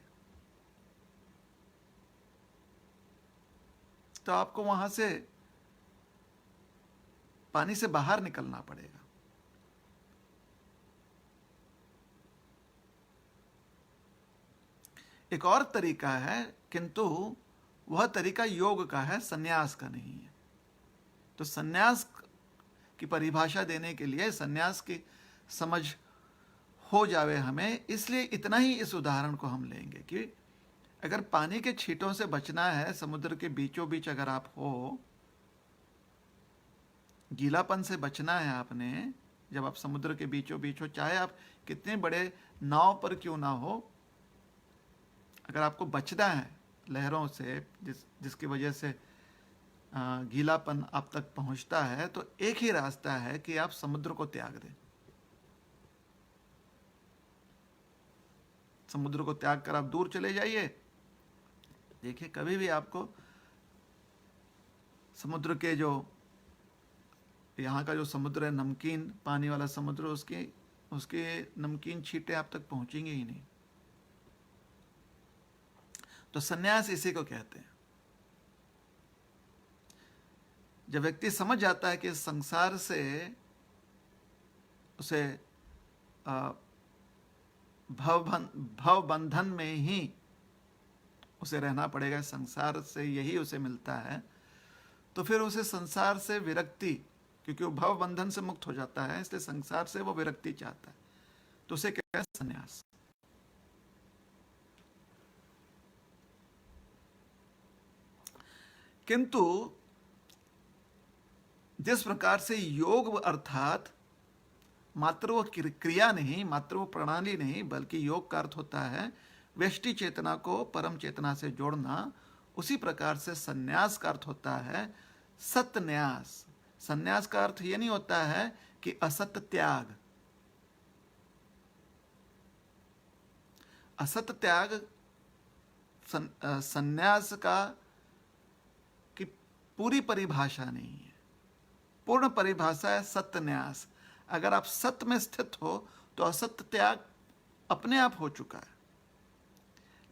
तो आपको वहां से पानी से बाहर निकलना पड़ेगा। एक और तरीका है, किंतु वह तरीका योग का है, सन्यास का नहीं है। तो सन्यास की परिभाषा देने के लिए सन्यास की समझ हो जावे हमें, इसलिए इतना ही इस उदाहरण को हम लेंगे कि अगर पानी के छींटों से बचना है, समुद्र के बीचों बीच अगर आप हो, गीलापन से बचना है आपने, जब आप समुद्र के बीचों बीच हो, चाहे आप कितने बड़े नाव पर क्यों ना हो, अगर आपको बचना है लहरों से जिसकी वजह से गीलापन आप तक पहुंचता है, तो एक ही रास्ता है कि आप समुद्र को त्याग दें। समुद्र को त्याग कर आप दूर चले जाइए। देखिए, कभी भी आपको समुद्र के जो यहाँ का जो समुद्र है, नमकीन पानी वाला समुद्र, उसके नमकीन छींटे आप तक पहुंचेंगे ही नहीं। तो सन्यास इसी को कहते हैं। जब व्यक्ति समझ जाता है कि संसार से उसे भव बंधन में ही उसे रहना पड़ेगा, संसार से यही उसे मिलता है, तो फिर उसे संसार से विरक्ति, क्योंकि वो भव बंधन से मुक्त हो जाता है, इसलिए संसार से वो विरक्ति चाहता है, तो उसे कहते हैं संन्यास। किंतु जिस प्रकार से योग अर्थात मात्र वो क्रिया नहीं, मात्र वो प्रणाली नहीं, बल्कि योग का अर्थ होता है व्यष्टि चेतना को परम चेतना से जोड़ना, उसी प्रकार से सन्यास का अर्थ होता है सत्न्यास। सन्यास का अर्थ ये नहीं होता है कि असत त्याग। असत त्याग सन्यास का की पूरी परिभाषा नहीं है। पूर्ण परिभाषा है सत्न्यास। अगर आप सत्य में स्थित हो तो असत्य त्याग अपने आप हो चुका है।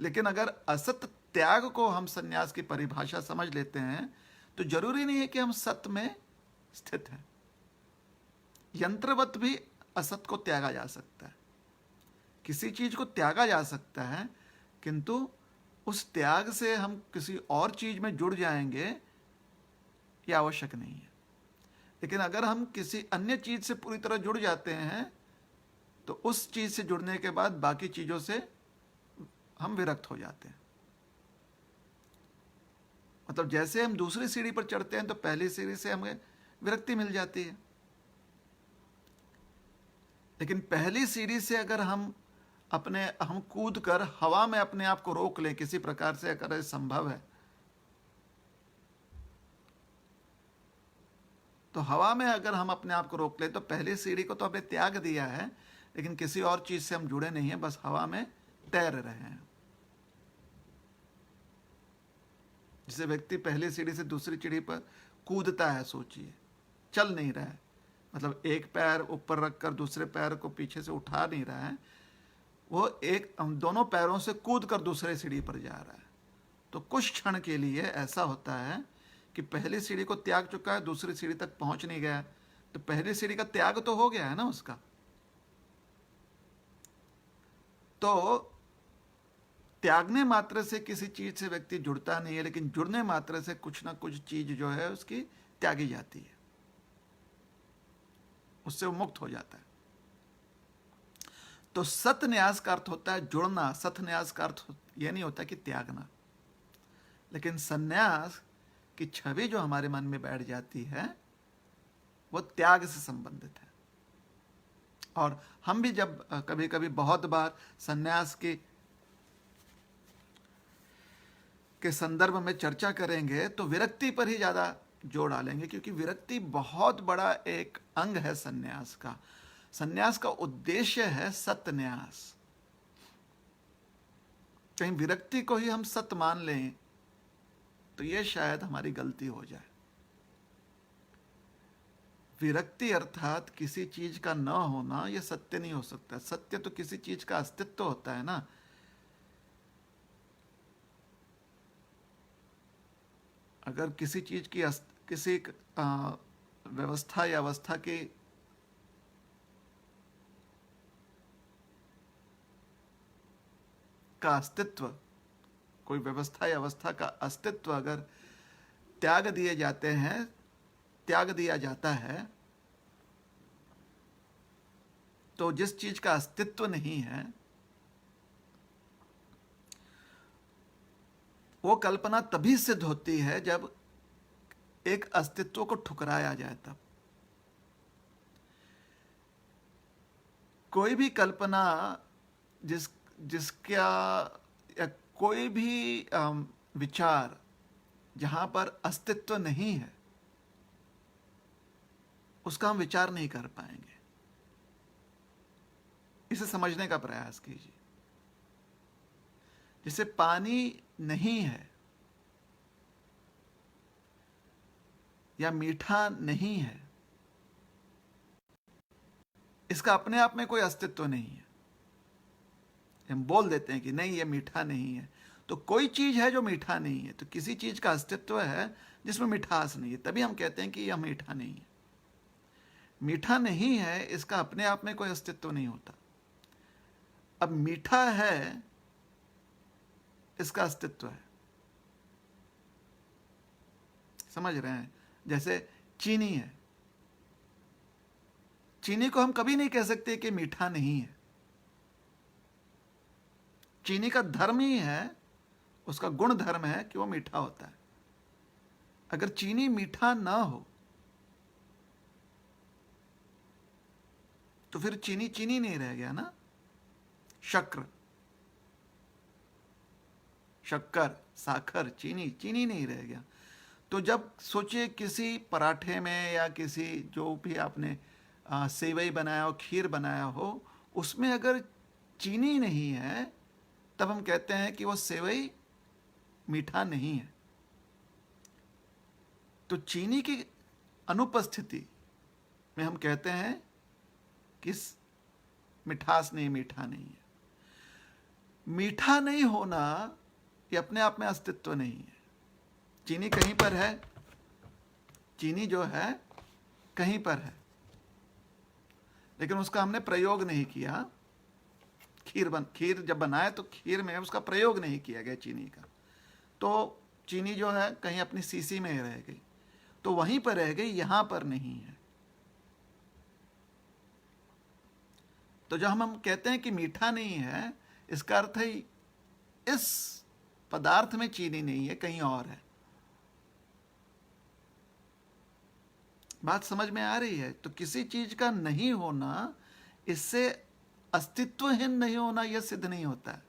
लेकिन अगर असत्य त्याग को हम सन्यास की परिभाषा समझ लेते हैं तो जरूरी नहीं है कि हम सत्य में स्थित हैं। यंत्रवत भी असत को त्यागा जा सकता है, किसी चीज को त्यागा जा सकता है, किंतु उस त्याग से हम किसी और चीज में जुड़ जाएंगे यह आवश्यक नहीं है। लेकिन अगर हम किसी अन्य चीज से पूरी तरह जुड़ जाते हैं तो उस चीज से जुड़ने के बाद बाकी चीजों से हम विरक्त हो जाते हैं। मतलब जैसे हम दूसरी सीढ़ी पर चढ़ते हैं तो पहली सीढ़ी से हमें विरक्ति मिल जाती है, लेकिन पहली सीढ़ी से अगर हम कूद कर हवा में अपने आप को रोक लें किसी प्रकार से, अगर संभव है तो हवा में अगर हम अपने आप को रोक लें तो पहली सीढ़ी को तो हमें त्याग दिया है, लेकिन किसी और चीज से हम जुड़े नहीं हैं, बस हवा में तैर रहे हैं। जिसे व्यक्ति पहली सीढ़ी से दूसरी सीढ़ी पर कूदता है, सोचिए चल नहीं रहा है, मतलब एक पैर ऊपर रखकर दूसरे पैर को पीछे से उठा नहीं रहा है, वो दोनों पैरों से कूद कर दूसरे सीढ़ी पर जा रहा है। तो कुछ क्षण के लिए ऐसा होता है कि पहली सीढ़ी को त्याग चुका है, दूसरी सीढ़ी तक पहुंच नहीं गया, तो पहली सीढ़ी का त्याग तो हो गया है ना उसका। तो त्यागने मात्र से किसी चीज से व्यक्ति जुड़ता नहीं है, लेकिन जुड़ने मात्र से कुछ ना कुछ चीज जो है उसकी त्यागी जाती है, उससे वो मुक्त हो जाता है। तो सत्न्यास का अर्थ होता है जुड़ना। सत्न्यास का अर्थ यह नहीं होता कि त्यागना, लेकिन सन्यास की छवि जो हमारे मन में बैठ जाती है वो त्याग से संबंधित है। और हम भी जब कभी कभी बहुत बार सन्यास के संदर्भ में चर्चा करेंगे तो विरक्ति पर ही ज्यादा जोर डालेंगे, क्योंकि विरक्ति बहुत बड़ा एक अंग है सन्यास का। सन्यास का उद्देश्य है सत्न्यास। कहीं विरक्ति को ही हम सत्य मान लें तो यह शायद हमारी गलती हो जाए। विरक्ति अर्थात किसी चीज का न होना, यह सत्य नहीं हो सकता। सत्य तो किसी चीज का अस्तित्व होता है ना। अगर किसी चीज की किसी व्यवस्था या अवस्था की का अस्तित्व, कोई व्यवस्था या अवस्था का अस्तित्व अगर त्याग दिए जाते हैं, त्याग दिया जाता है, तो जिस चीज का अस्तित्व नहीं है वो कल्पना तभी सिद्ध होती है जब एक अस्तित्व को ठुकराया जाए। तब कोई भी कल्पना जिसका या कोई भी विचार जहां पर अस्तित्व नहीं है, उसका हम विचार नहीं कर पाएंगे। इसे समझने का प्रयास कीजिए। जैसे पानी नहीं है या मीठा नहीं है, इसका अपने आप में कोई अस्तित्व नहीं है। हम बोल देते हैं कि नहीं, ये मीठा नहीं है, तो कोई चीज है जो मीठा नहीं है, तो किसी चीज का अस्तित्व है जिसमें मिठास नहीं है, तभी हम कहते हैं कि यह मीठा नहीं है। मीठा नहीं है, इसका अपने आप में कोई अस्तित्व नहीं होता। अब मीठा है, इसका अस्तित्व है। समझ रहे हैं? जैसे चीनी है, चीनी को हम कभी नहीं कह सकते कि मीठा नहीं है। चीनी का धर्म ही है, उसका गुण धर्म है कि वो मीठा होता है। अगर चीनी मीठा ना हो तो फिर चीनी चीनी नहीं रह गया ना। शक्कर, साखर, चीनी चीनी नहीं रह गया। तो जब सोचिए किसी पराठे में या किसी जो भी आपने सेवई बनाया हो, खीर बनाया हो, उसमें अगर चीनी नहीं है तब हम कहते हैं कि वो सेवई मीठा नहीं है। तो चीनी की अनुपस्थिति में हम कहते हैं कि मिठास नहीं, मीठा नहीं है। मीठा नहीं होना ये अपने आप में अस्तित्व नहीं है। चीनी कहीं पर है, चीनी जो है कहीं पर है, लेकिन उसका हमने प्रयोग नहीं किया। खीर जब बनाए तो खीर में उसका प्रयोग नहीं किया गया चीनी का, तो चीनी जो है कहीं अपनी सीसी में रह गई, तो वहीं पर रह गई, यहां पर नहीं है। तो जब हम कहते हैं कि मीठा नहीं है, इसका अर्थ है इस पदार्थ में चीनी नहीं है, कहीं और है। बात समझ में आ रही है? तो किसी चीज का नहीं होना, इससे अस्तित्वहीन नहीं होना यह सिद्ध नहीं होता है।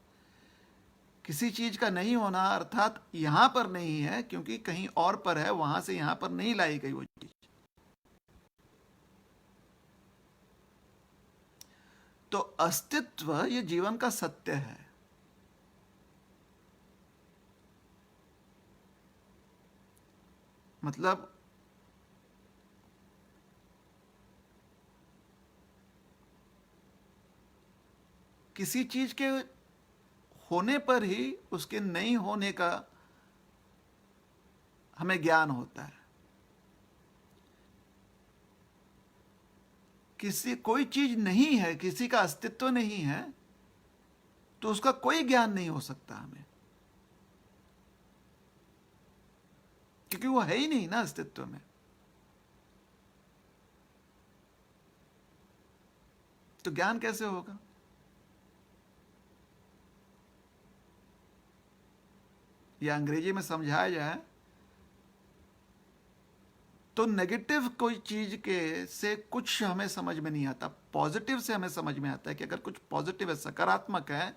किसी चीज का नहीं होना अर्थात यहां पर नहीं है क्योंकि कहीं और पर है, वहां से यहां पर नहीं लाई गई वो चीज। तो अस्तित्व ये जीवन का सत्य है। मतलब किसी चीज के होने पर ही उसके नहीं होने का हमें ज्ञान होता है। कोई चीज नहीं है, किसी का अस्तित्व नहीं है, तो उसका कोई ज्ञान नहीं हो सकता हमें, क्योंकि वो है ही नहीं ना अस्तित्व में। तो ज्ञान कैसे होगा? या अंग्रेजी में समझाया जाए तो नेगेटिव कोई चीज के से कुछ हमें समझ में नहीं आता, पॉजिटिव से हमें समझ में आता है कि अगर कुछ पॉजिटिव है, सकारात्मक है,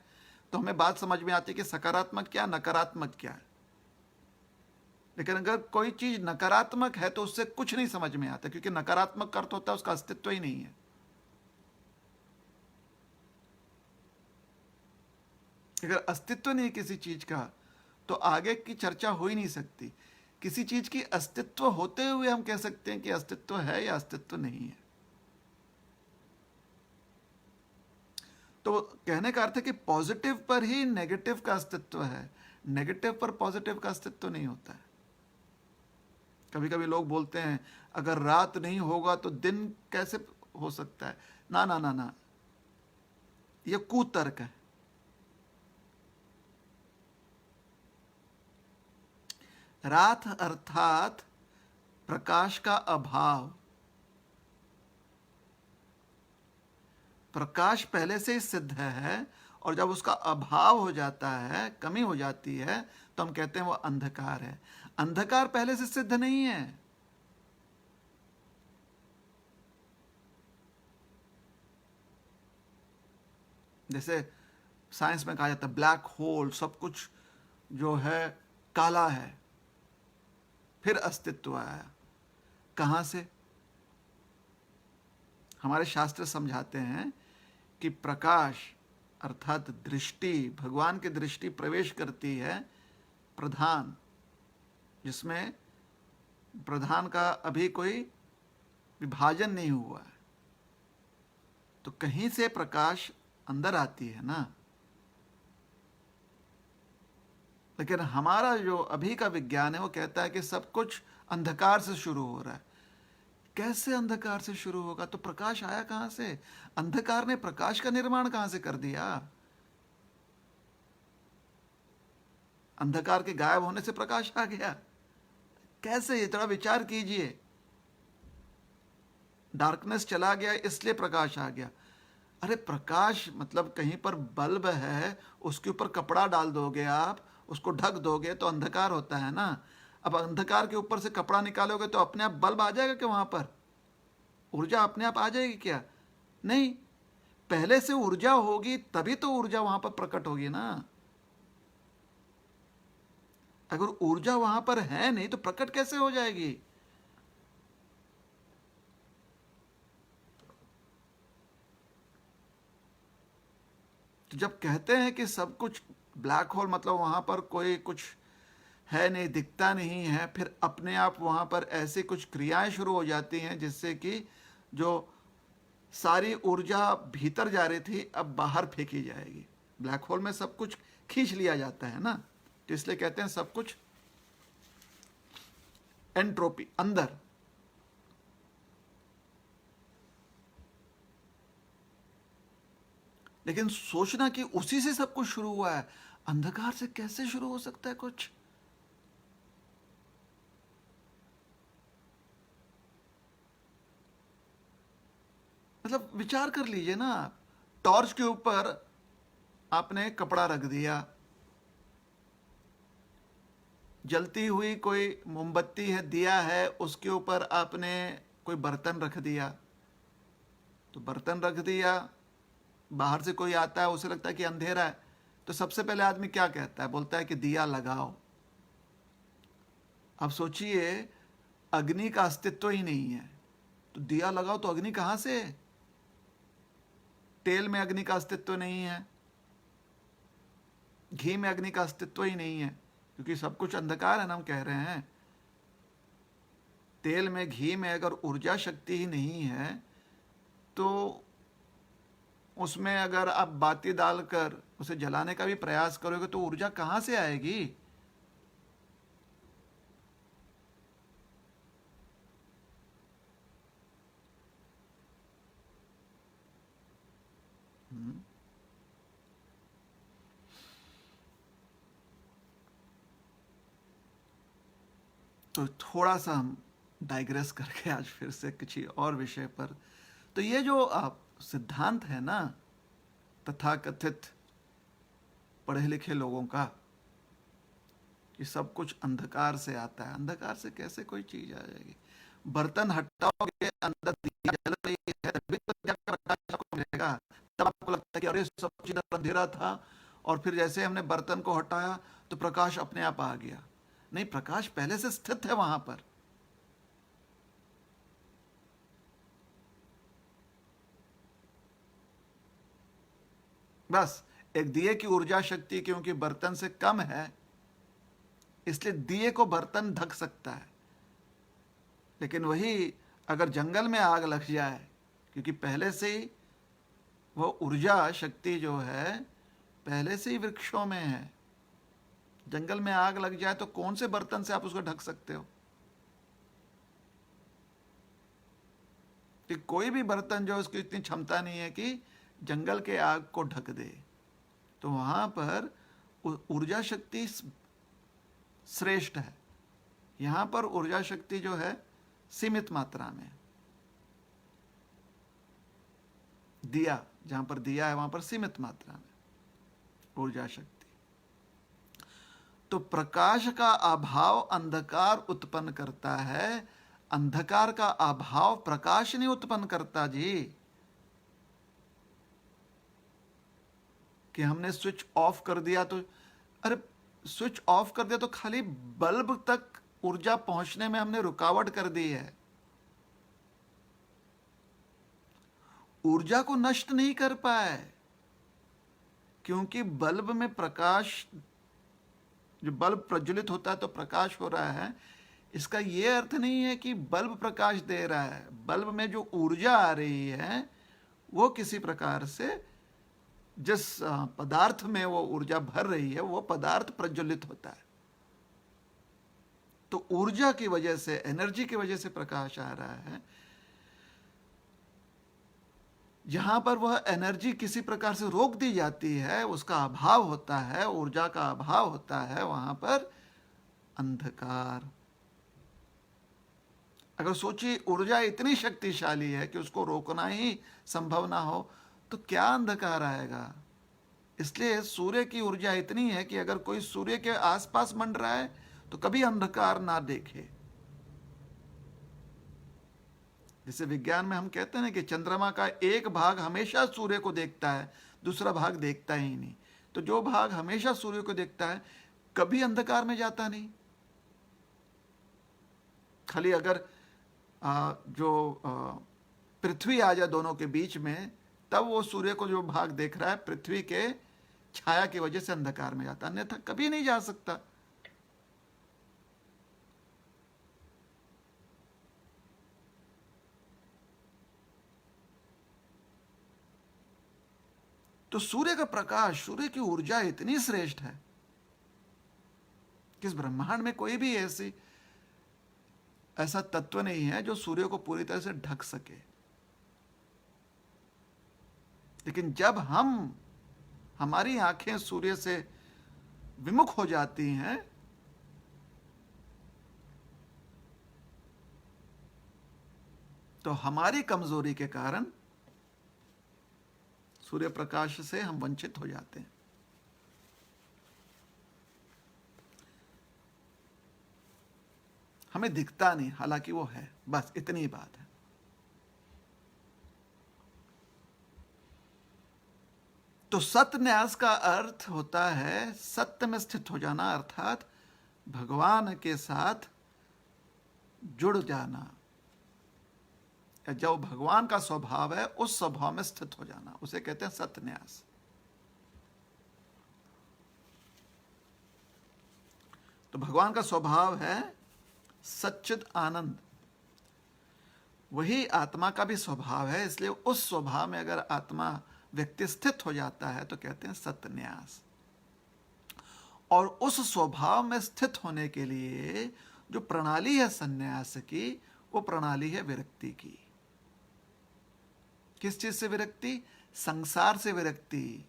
तो हमें बात समझ में आती है कि सकारात्मक क्या, नकारात्मक क्या है। लेकिन अगर कोई चीज नकारात्मक है तो उससे कुछ नहीं समझ में आता, क्योंकि नकारात्मक का अर्थ होता है उसका अस्तित्व ही नहीं है। अगर अस्तित्व नहीं किसी चीज का तो आगे की चर्चा हो ही नहीं सकती। किसी चीज की अस्तित्व होते हुए हम कह सकते हैं कि अस्तित्व है या अस्तित्व नहीं है। तो कहने का अर्थ है कि पॉजिटिव पर ही नेगेटिव का अस्तित्व है, नेगेटिव पर पॉजिटिव का अस्तित्व नहीं होता है। कभी कभी लोग बोलते हैं अगर रात नहीं होगा तो दिन कैसे हो सकता है। ना ना ना ना, यह कुतर्क है। रात अर्थात प्रकाश का अभाव। प्रकाश पहले से ही सिद्ध है, और जब उसका अभाव हो जाता है, कमी हो जाती है, तो हम कहते हैं वो अंधकार है। अंधकार पहले से सिद्ध नहीं है। जैसे साइंस में कहा जाता है ब्लैक होल, सब कुछ जो है काला है, फिर अस्तित्व आया। कहां से? हमारे शास्त्र समझाते हैं कि प्रकाश अर्थात दृष्टि, भगवान की दृष्टि प्रवेश करती है प्रधान, जिसमें प्रधान का अभी कोई विभाजन नहीं हुआ है, तो कहीं से प्रकाश अंदर आती है ना। लेकिन हमारा जो अभी का विज्ञान है वो कहता है कि सब कुछ अंधकार से शुरू हो रहा है। कैसे अंधकार से शुरू होगा? तो प्रकाश आया कहां से? अंधकार ने प्रकाश का निर्माण कहां से कर दिया? अंधकार के गायब होने से प्रकाश आ गया? कैसे? ये थोड़ा विचार कीजिए। डार्कनेस चला गया इसलिए प्रकाश आ गया। अरे प्रकाश मतलब कहीं पर बल्ब है, उसके ऊपर कपड़ा डाल दोगे आप, उसको ढक दोगे तो अंधकार होता है ना। अब अंधकार के ऊपर से कपड़ा निकालोगे तो अपने आप बल्ब आ जाएगा क्या? वहां पर ऊर्जा अपने आप आ जाएगी क्या? नहीं, पहले से ऊर्जा होगी तभी तो ऊर्जा वहां पर प्रकट होगी ना। अगर ऊर्जा वहां पर है नहीं तो प्रकट कैसे हो जाएगी? तो जब कहते हैं कि सब कुछ ब्लैक होल, मतलब वहां पर कोई कुछ है नहीं, दिखता नहीं है, फिर अपने आप वहां पर ऐसी कुछ क्रियाएं शुरू हो जाती हैं जिससे कि जो सारी ऊर्जा भीतर जा रही थी अब बाहर फेंकी जाएगी। ब्लैक होल में सब कुछ खींच लिया जाता है ना, तो इसलिए कहते हैं सब कुछ एंट्रोपी अंदर। लेकिन सोचना कि उसी से सब कुछ शुरू हुआ है, अंधकार से कैसे शुरू हो सकता है कुछ? मतलब विचार कर लीजिए ना। टॉर्च के ऊपर आपने कपड़ा रख दिया, जलती हुई कोई मोमबत्ती है, दिया है, उसके ऊपर आपने कोई बर्तन रख दिया, तो बर्तन रख दिया, बाहर से कोई आता है, उसे लगता है कि अंधेरा है, तो सबसे पहले आदमी क्या कहता है? बोलता है कि दिया लगाओ। अब सोचिए, अग्नि का अस्तित्व ही नहीं है तो दिया लगाओ तो अग्नि कहां से? तेल में अग्नि का अस्तित्व नहीं है, घी में अग्नि का अस्तित्व ही नहीं है, क्योंकि सब कुछ अंधकार है ना। हम कह रहे हैं तेल में, घी में अगर ऊर्जा शक्ति ही नहीं है तो उसमें अगर आप बाती डालकर उसे जलाने का भी प्रयास करोगे तो ऊर्जा कहां से आएगी? तो थोड़ा सा हम डाइग्रेस करके आज फिर से किसी और विषय पर। तो ये जो आप सिद्धांत है ना तथाकथित पढ़े लिखे लोगों का कि सब कुछ अंधकार से आता है, अंधकार से कैसे कोई चीज आ जाएगी? बर्तन हटाओगे, अंदर दिया जल रही है, तभी तो प्रकाश आपको मिलेगा। तब आपको लगता है कि अरे सब कुछ इधर अंधेरा था, और फिर जैसे हमने बर्तन को हटाया तो प्रकाश अपने आप आ गया। नहीं, प्रकाश पहले से स्थित है वहां पर। बस एक दिए की ऊर्जा शक्ति क्योंकि बर्तन से कम है, इसलिए दिए को बर्तन ढक सकता है। लेकिन वही अगर जंगल में आग लग जाए, क्योंकि पहले से ही वो ऊर्जा शक्ति जो है पहले से ही वृक्षों में है, जंगल में आग लग जाए तो कौन से बर्तन से आप उसको ढक सकते हो? कि कोई भी बर्तन जो उसकी इतनी क्षमता नहीं है कि जंगल के आग को ढक दे। तो वहां पर ऊर्जा शक्ति श्रेष्ठ है। यहां पर ऊर्जा शक्ति जो है सीमित मात्रा में। दिया, जहां पर दिया है वहां पर सीमित मात्रा में ऊर्जा शक्ति। तो प्रकाश का अभाव अंधकार उत्पन्न करता है, अंधकार का अभाव प्रकाश नहीं उत्पन्न करता जी। कि हमने स्विच ऑफ कर दिया तो, अरे स्विच ऑफ कर दिया तो खाली बल्ब तक ऊर्जा पहुंचने में हमने रुकावट कर दी है, ऊर्जा को नष्ट नहीं कर पाए। क्योंकि बल्ब में प्रकाश, जो बल्ब प्रज्वलित होता है तो प्रकाश हो रहा है, इसका यह अर्थ नहीं है कि बल्ब प्रकाश दे रहा है। बल्ब में जो ऊर्जा आ रही है वो किसी प्रकार से जिस पदार्थ में वो ऊर्जा भर रही है वो पदार्थ प्रज्वलित होता है। तो ऊर्जा की वजह से, एनर्जी की वजह से प्रकाश आ रहा है। जहां पर वह एनर्जी किसी प्रकार से रोक दी जाती है, उसका अभाव होता है, ऊर्जा का अभाव होता है, वहां पर अंधकार। अगर सोचिए ऊर्जा इतनी शक्तिशाली है कि उसको रोकना ही संभव ना हो तो क्या अंधकार आएगा। इसलिए सूर्य की ऊर्जा इतनी है कि अगर कोई सूर्य के आसपास मंड रहा है तो कभी अंधकार ना देखे। जैसे विज्ञान में हम कहते हैं ना कि चंद्रमा का एक भाग हमेशा सूर्य को देखता है, दूसरा भाग देखता ही नहीं। तो जो भाग हमेशा सूर्य को देखता है कभी अंधकार में जाता नहीं। खाली अगर पृथ्वी आ जाए दोनों के बीच में, तब वो सूर्य को जो भाग देख रहा है पृथ्वी के छाया की वजह से अंधकार में जाता, अन्यथा कभी नहीं जा सकता। तो सूर्य का प्रकाश, सूर्य की ऊर्जा इतनी श्रेष्ठ है कि इस ब्रह्मांड में कोई भी ऐसा तत्व नहीं है जो सूर्य को पूरी तरह से ढक सके। लेकिन जब हमारी आंखें सूर्य से विमुख हो जाती हैं तो हमारी कमजोरी के कारण सूर्य प्रकाश से हम वंचित हो जाते हैं। हमें दिखता नहीं, हालांकि वो है, बस इतनी ही बात है। तो सत्य न्यास का अर्थ होता है सत्य में स्थित हो जाना, अर्थात भगवान के साथ जुड़ जाना। जो भगवान का स्वभाव है उस स्वभाव में स्थित हो जाना, उसे कहते हैं सत्य न्यास। तो भगवान का स्वभाव है सच्चिद आनंद, वही आत्मा का भी स्वभाव है। इसलिए उस स्वभाव में अगर आत्मा व्यक्ति स्थित हो जाता है तो कहते हैं सत्य न्यास। और उस स्वभाव में स्थित होने के लिए जो प्रणाली है सन्यास की, वो प्रणाली है विरक्ति की। किस चीज से विरक्ति? संसार से विरक्ति,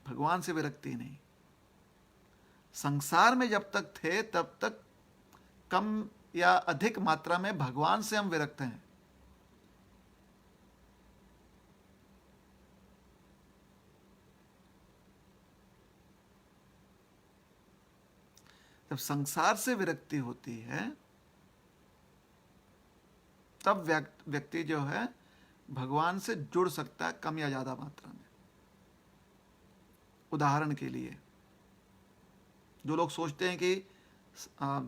भगवान से विरक्ति नहीं। संसार में जब तक थे तब तक कम या अधिक मात्रा में भगवान से हम विरक्त हैं। जब संसार से विरक्ति होती है तब व्यक्ति जो है भगवान से जुड़ सकता है कम या ज्यादा मात्रा में। उदाहरण के लिए, जो लोग सोचते हैं कि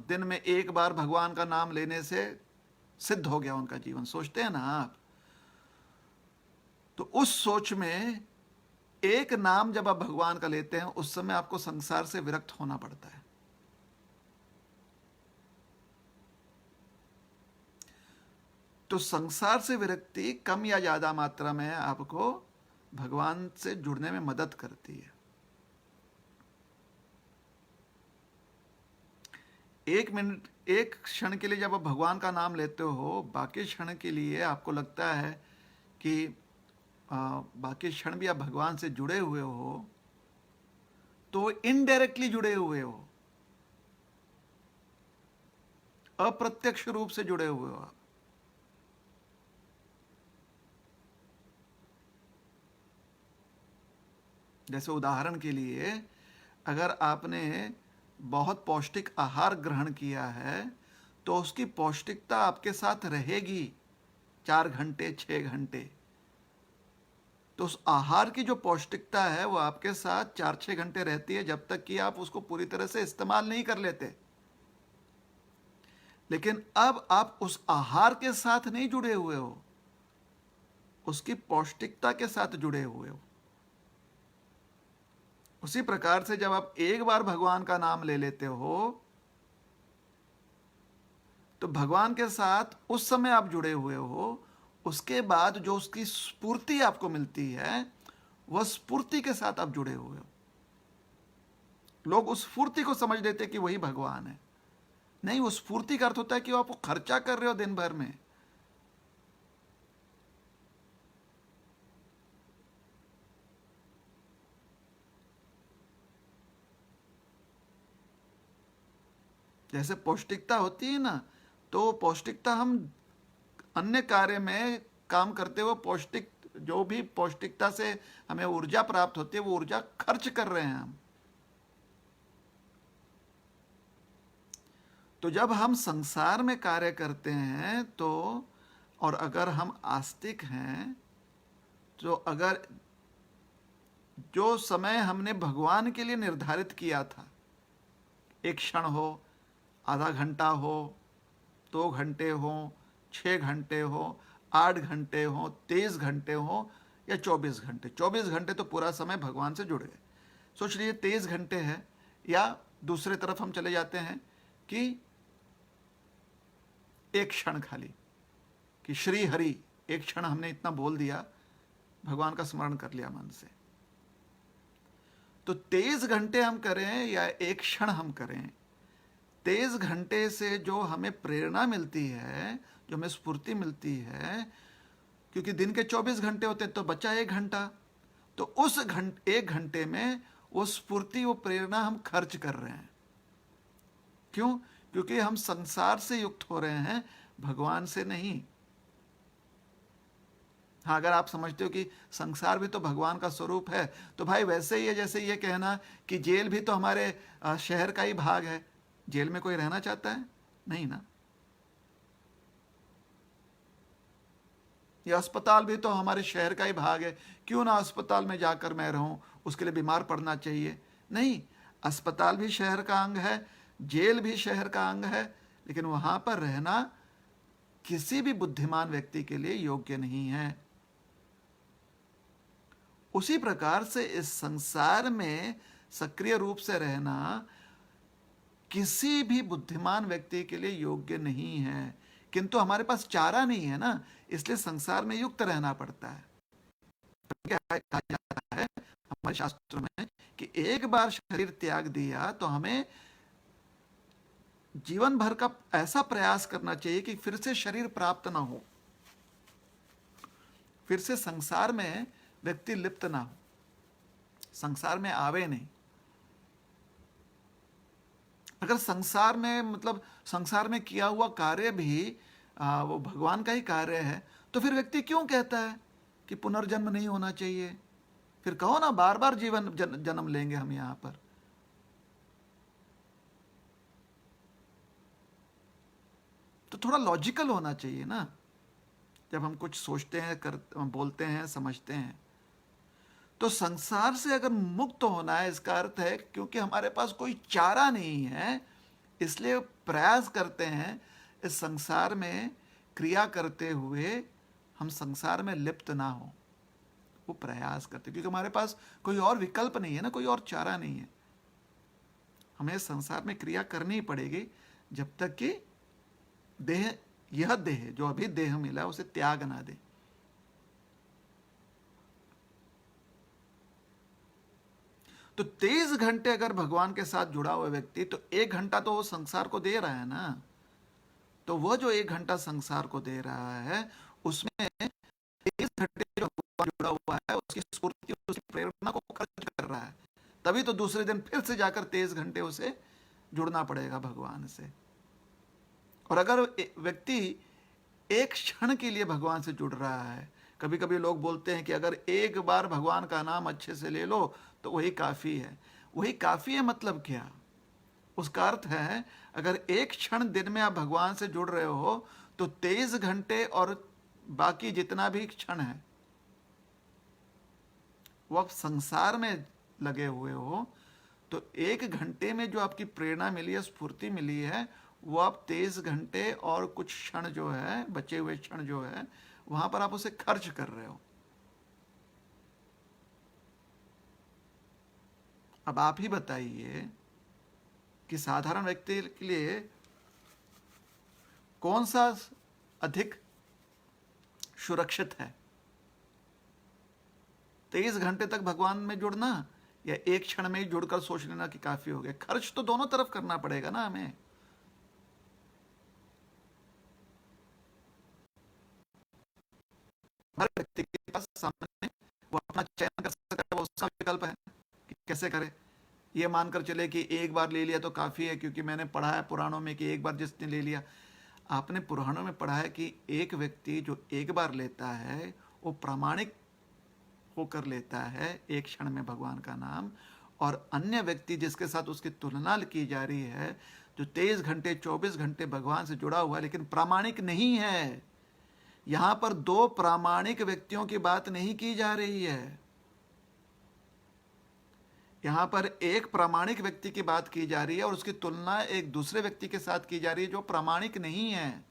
दिन में एक बार भगवान का नाम लेने से सिद्ध हो गया उनका जीवन, सोचते हैं ना आप, तो उस सोच में एक नाम जब आप भगवान का लेते हैं उस समय आपको संसार से विरक्त होना पड़ता है। तो संसार से विरक्ति कम या ज्यादा मात्रा में आपको भगवान से जुड़ने में मदद करती है। 1 मिनट, एक क्षण के लिए जब आप भगवान का नाम लेते हो, बाकी क्षण के लिए आपको लगता है कि बाकी क्षण भी आप भगवान से जुड़े हुए हो, तो इनडायरेक्टली जुड़े हुए हो, अप्रत्यक्ष रूप से जुड़े हुए हो आप। जैसे उदाहरण के लिए, अगर आपने बहुत पौष्टिक आहार ग्रहण किया है तो उसकी पौष्टिकता आपके साथ रहेगी 4 घंटे 6 घंटे। तो उस आहार की जो पौष्टिकता है वो आपके साथ 4-6 घंटे रहती है, जब तक कि आप उसको पूरी तरह से इस्तेमाल नहीं कर लेते। लेकिन अब आप उस आहार के साथ नहीं जुड़े हुए हो, उसकी पौष्टिकता के साथ जुड़े हुए हो। उसी प्रकार से जब आप एक बार भगवान का नाम ले लेते हो तो भगवान के साथ उस समय आप जुड़े हुए हो, उसके बाद जो उसकी स्फूर्ति आपको मिलती है वह स्फूर्ति के साथ आप जुड़े हुए हो। लोग उस स्फूर्ति को समझ लेते कि वही भगवान है। नहीं, उस स्फूर्ति का अर्थ होता है कि आप खर्चा कर रहे हो दिन भर में। जैसे पौष्टिकता होती है ना, तो पौष्टिकता हम अन्य कार्य में काम करते हुए पौष्टिक, जो भी पौष्टिकता से हमें ऊर्जा प्राप्त होती है वो ऊर्जा खर्च कर रहे हैं हम। तो जब हम संसार में कार्य करते हैं तो, और अगर हम आस्तिक हैं, तो अगर जो समय हमने भगवान के लिए निर्धारित किया था, 1 क्षण हो, आधा घंटा हो, 2 घंटे हो, 6 घंटे हो, 8 घंटे हो, 23 घंटे हो या 24 घंटे, 24 घंटे तो पूरा समय भगवान से जुड़ गए। सोच लीजिए 23 घंटे है, या दूसरे तरफ हम चले जाते हैं कि 1 क्षण खाली, कि श्री हरि, 1 क्षण हमने इतना बोल दिया, भगवान का स्मरण कर लिया मन से। तो 23 घंटे हम करें या 1 क्षण हम करें, 23 घंटे से जो हमें प्रेरणा मिलती है, जो हमें स्फूर्ति मिलती है, क्योंकि दिन के 24 घंटे होते हैं तो बचा 1 घंटा, तो उस 1 घंटे में वो स्फूर्ति, वो प्रेरणा हम खर्च कर रहे हैं। क्यों? क्योंकि हम संसार से युक्त हो रहे हैं, भगवान से नहीं। हाँ, अगर आप समझते हो कि संसार भी तो भगवान का स्वरूप है, तो भाई वैसे ही है जैसे ये कहना कि जेल भी तो हमारे शहर का ही भाग है। जेल में कोई रहना चाहता है? नहीं ना। ये अस्पताल भी तो हमारे शहर का ही भाग है, क्यों ना अस्पताल में जाकर मैं रहूं, उसके लिए बीमार पड़ना चाहिए? नहीं, अस्पताल भी शहर का अंग है, जेल भी शहर का अंग है, लेकिन वहां पर रहना किसी भी बुद्धिमान व्यक्ति के लिए योग्य नहीं है। उसी प्रकार से इस संसार में सक्रिय रूप से रहना किसी भी बुद्धिमान व्यक्ति के लिए योग्य नहीं है, किंतु हमारे पास चारा नहीं है ना, इसलिए संसार में युक्त रहना पड़ता है। क्या कहा जाता है हमारे शास्त्रों में कि एक बार शरीर त्याग दिया तो हमें जीवन भर का ऐसा प्रयास करना चाहिए कि फिर से शरीर प्राप्त ना हो, फिर से संसार में व्यक्ति लिप्त ना हो, संसार में आवे नहीं। अगर संसार में, मतलब संसार में किया हुआ कार्य भी वो भगवान का ही कार्य है, तो फिर व्यक्ति क्यों कहता है कि पुनर्जन्म नहीं होना चाहिए? फिर कहो ना, बार बार जन्म लेंगे हम यहां पर। तो थोड़ा लॉजिकल होना चाहिए ना, जब हम कुछ सोचते हैं, बोलते हैं, समझते हैं। तो संसार से अगर मुक्त होना है, इसका अर्थ है क्योंकि हमारे पास कोई चारा नहीं है, इसलिए प्रयास करते हैं इस संसार में क्रिया करते हुए हम संसार में लिप्त ना हो। वो प्रयास करते, क्योंकि हमारे पास कोई और विकल्प नहीं है ना, कोई और चारा नहीं है। हमें संसार में क्रिया करनी ही पड़ेगी जब तक कि देह, यह देह जो अभी देह मिला उसे त्याग ना दे। तो 23 घंटे अगर भगवान के साथ जुड़ा हुआ व्यक्ति, तो 1 घंटा तो वो संसार को दे रहा है ना। तो वह जो 1 घंटा संसार को दे रहा है, उसमें 23 घंटे जो भगवान जुड़ा हुआ है, उसकी स्फूर्ति, उसकी प्रेरणा को खर्च कर रहा है। तभी तो दूसरे दिन फिर से जाकर 23 घंटे उसे जुड़ना पड़ेगा भगवान से। और अगर व्यक्ति एक क्षण के लिए भगवान से जुड़ रहा है, कभी कभी लोग बोलते हैं कि अगर एक बार भगवान का नाम अच्छे से ले लो तो वही काफ़ी है। वही काफ़ी है मतलब क्या? उसका अर्थ है अगर एक क्षण दिन में आप भगवान से जुड़ रहे हो तो 23 घंटे और बाकी जितना भी क्षण है वो आप संसार में लगे हुए हो, तो 1 घंटे में जो आपकी प्रेरणा मिली है, स्फूर्ति मिली है, वो आप 23 घंटे और कुछ क्षण जो है, बचे हुए क्षण जो है, वहां पर आप उसे खर्च कर रहे हो। अब आप ही बताइए कि साधारण व्यक्ति के लिए कौन सा अधिक सुरक्षित है, 23 घंटे तक भगवान में जुड़ना या एक क्षण में ही जुड़कर सोच लेना कि काफी हो गया? खर्च तो दोनों तरफ करना पड़ेगा ना हमें। हर व्यक्ति के पास सामने वो अपना चयन कर सकता है, वो उसका विकल्प है कि कैसे करे। ये मानकर चले कि एक बार ले लिया तो काफी है, क्योंकि मैंने पढ़ा है पुराणों में कि एक बार जिसने ले लिया। आपने पुराणों में पढ़ा है कि एक व्यक्ति जो एक बार लेता है वो प्रामाणिक होकर लेता है एक क्षण में भगवान का नाम, और अन्य व्यक्ति जिसके साथ उसकी तुलना की जा रही है, जो 23 घंटे 24 घंटे भगवान से जुड़ा हुआ है लेकिन प्रामाणिक नहीं है। यहां पर दो प्रामाणिक व्यक्तियों की बात नहीं की जा रही है, यहां पर एक प्रामाणिक व्यक्ति की बात की जा रही है और उसकी तुलना एक दूसरे व्यक्ति के साथ की जा रही है जो प्रामाणिक नहीं है।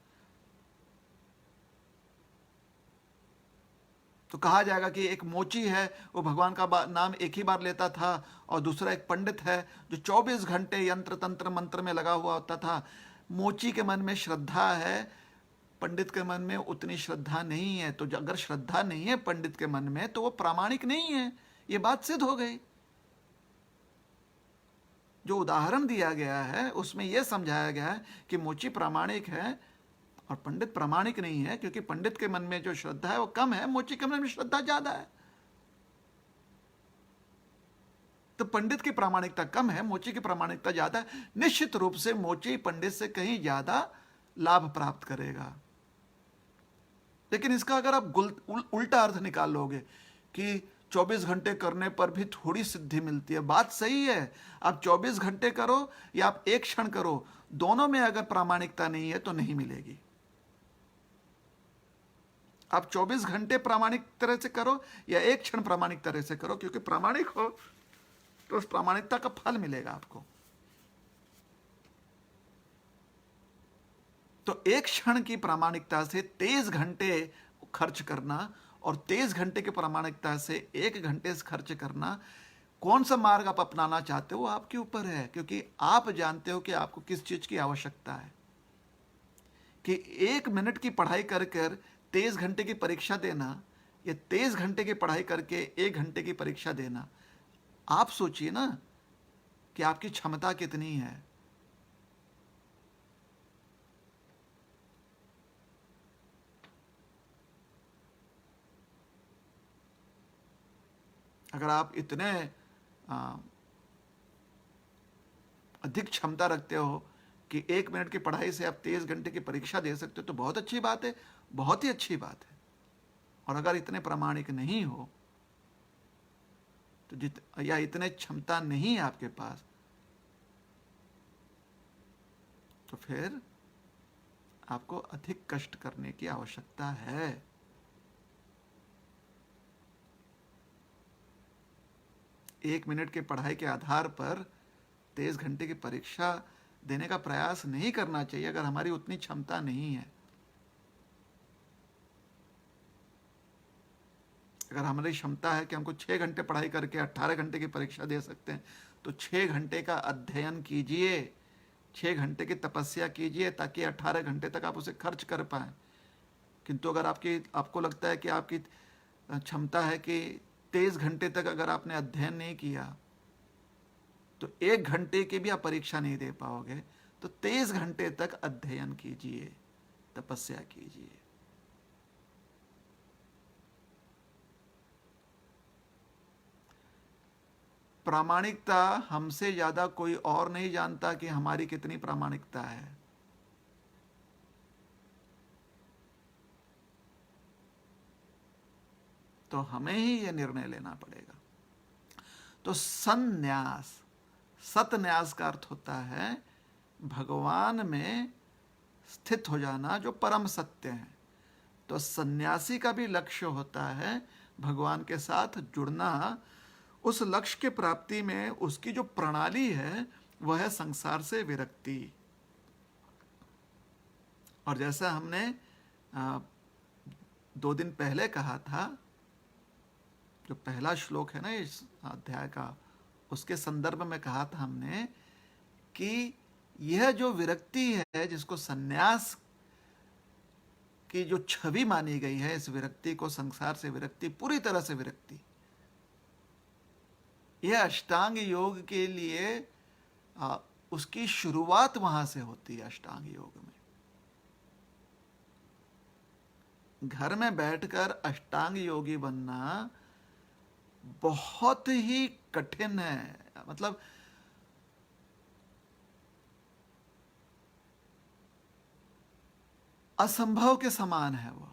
तो कहा जाएगा कि एक मोची है, वो भगवान का नाम एक ही बार लेता था, और दूसरा एक पंडित है जो 24 घंटे यंत्र तंत्र मंत्र में लगा हुआ होता था। मोची के मन में श्रद्धा है, पंडित के मन में उतनी श्रद्धा नहीं है। तो अगर श्रद्धा नहीं है पंडित के मन में तो वो प्रामाणिक नहीं है, ये बात सिद्ध हो गई। जो उदाहरण दिया गया है उसमें यह समझाया गया है कि मोची प्रामाणिक है और पंडित प्रामाणिक नहीं है, क्योंकि पंडित के मन में जो श्रद्धा है वो कम है, मोची के मन में श्रद्धा ज्यादा है। तो पंडित की प्रामाणिकता कम है, मोची की प्रामाणिकता ज्यादा है। निश्चित रूप से मोची पंडित से कहीं ज्यादा लाभ प्राप्त करेगा। लेकिन इसका अगर आप उल्टा अर्थ निकाल लोगे कि 24 घंटे करने पर भी थोड़ी सिद्धि मिलती है, बात सही है। आप 24 घंटे करो या आप एक क्षण करो, दोनों में अगर प्रामाणिकता नहीं है तो नहीं मिलेगी। आप 24 घंटे प्रामाणिक तरह से करो या एक क्षण प्रामाणिक तरह से करो, क्योंकि प्रामाणिक हो तो उस प्रामाणिकता का फल मिलेगा आपको। तो एक क्षण की प्रामाणिकता से 23 घंटे खर्च करना और 23 घंटे की प्रामाणिकता से 1 घंटे से खर्च करना, कौन सा मार्ग आप अपनाना चाहते हो आपके ऊपर है, क्योंकि आप जानते हो कि आपको किस चीज की आवश्यकता है। कि 1 मिनट की पढ़ाई कर 23 घंटे की परीक्षा देना या 23 घंटे की पढ़ाई करके 1 घंटे की परीक्षा देना, आप सोचिए ना कि आपकी क्षमता कितनी है। अगर आप इतने अधिक क्षमता रखते हो कि 1 मिनट की पढ़ाई से आप 23 घंटे की परीक्षा दे सकते हो तो बहुत अच्छी बात है, बहुत ही अच्छी बात है। और अगर इतने प्रामाणिक नहीं हो तो या इतने क्षमता नहीं है आपके पास, तो फिर आपको अधिक कष्ट करने की आवश्यकता है। 1 मिनट की पढ़ाई के आधार पर 23 घंटे की परीक्षा देने का प्रयास नहीं करना चाहिए अगर हमारी उतनी क्षमता नहीं है। अगर हमारी क्षमता है कि हमको 6 घंटे पढ़ाई करके 18 घंटे की परीक्षा दे सकते हैं, तो 6 घंटे का अध्ययन कीजिए, 6 घंटे की तपस्या कीजिए, ताकि 18 घंटे तक आप उसे खर्च कर पाए। किंतु अगर आपको लगता है कि आपकी क्षमता है कि 23 घंटे तक अगर आपने अध्ययन नहीं किया तो 1 घंटे की भी आप परीक्षा नहीं दे पाओगे। तो 23 घंटे तक अध्ययन कीजिए, तपस्या कीजिए। प्रामाणिकता हमसे ज्यादा कोई और नहीं जानता कि हमारी कितनी प्रामाणिकता है। तो हमें ही यह निर्णय लेना पड़ेगा। तो संन्यास, सतन्यास का अर्थ होता है भगवान में स्थित हो जाना, जो परम सत्य है। तो सन्यासी का भी लक्ष्य होता है भगवान के साथ जुड़ना। उस लक्ष्य के प्राप्ति में उसकी जो प्रणाली है वह है संसार से विरक्ति। और जैसा हमने 2 दिन पहले कहा था, जो पहला श्लोक है ना इस अध्याय का, उसके संदर्भ में कहा था हमने कि यह जो विरक्ति है, जिसको सन्यास की जो छवि मानी गई है, इस विरक्ति को, संसार से विरक्ति, पूरी तरह से विरक्ति, यह अष्टांग योग के लिए उसकी शुरुआत वहां से होती है। अष्टांग योग में घर में बैठकर अष्टांग योगी बनना बहुत ही कठिन है। मतलब असंभव के समान है वो।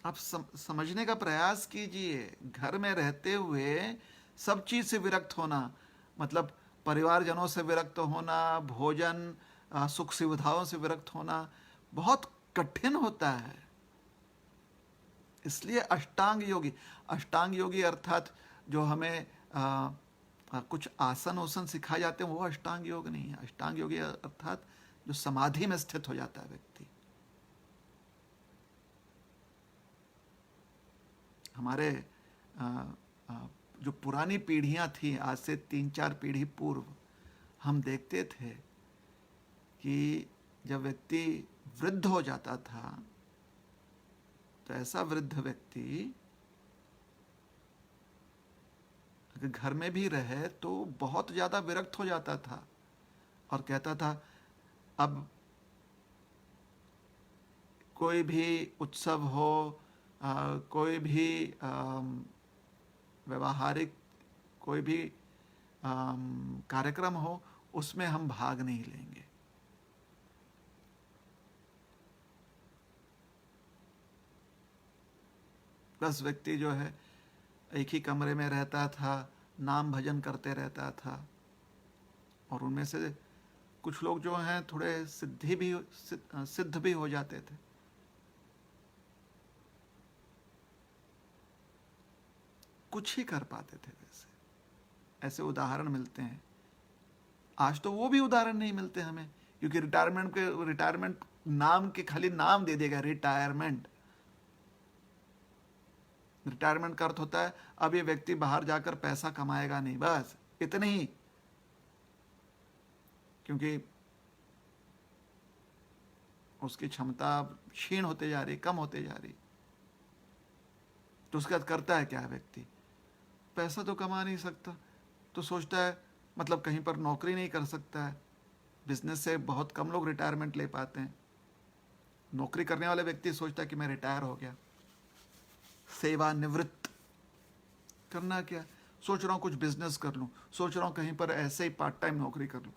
आप समझने का प्रयास कीजिए। घर में रहते हुए सब चीज से विरक्त होना, मतलब परिवारजनों से विरक्त होना, भोजन सुख सुविधाओं से विरक्त होना बहुत कठिन होता है। इसलिए अष्टांग योगी अर्थात जो हमें कुछ आसन ओसन सिखाए जाते हैं, वो अष्टांग योग नहीं है। अष्टांग योगी अर्थात जो समाधि में स्थित हो जाता है व्यक्ति। हमारे जो पुरानी पीढ़ियां थी, आज से 3-4 पीढ़ी पूर्व, हम देखते थे कि जब व्यक्ति वृद्ध हो जाता था तो ऐसा वृद्ध व्यक्ति अगर घर में भी रहे तो बहुत ज्यादा विरक्त हो जाता था और कहता था अब कोई भी उत्सव हो, कोई भी व्यवहारिक कोई भी कार्यक्रम हो, उसमें हम भाग नहीं लेंगे। बस व्यक्ति जो है एक ही कमरे में रहता था, नाम भजन करते रहता था। और उनमें से कुछ लोग जो हैं थोड़े सिद्ध भी हो जाते थे। कुछ ही कर पाते थे। वैसे ऐसे उदाहरण मिलते हैं। आज तो वो भी उदाहरण नहीं मिलते हमें, क्योंकि रिटायरमेंट नाम के खाली नाम दे देगा रिटायरमेंट। रिटायरमेंट का अर्थ होता है अब ये व्यक्ति बाहर जाकर पैसा कमाएगा नहीं, बस इतने ही। क्योंकि उसकी क्षमता क्षीण होते जा रही, कम होते जा रही। तो उसके बाद करता है क्या व्यक्ति? पैसा तो कमा नहीं सकता, तो सोचता है मतलब कहीं पर नौकरी नहीं कर सकता है। बिजनेस से बहुत कम लोग रिटायरमेंट ले पाते हैं। नौकरी करने वाले व्यक्ति सोचता है कि मैं रिटायर हो गया, सेवानिवृत्त। करना क्या? सोच रहा हूं कुछ बिजनेस कर लूं, सोच रहा हूं कहीं पर ऐसे ही पार्ट टाइम नौकरी कर लूं।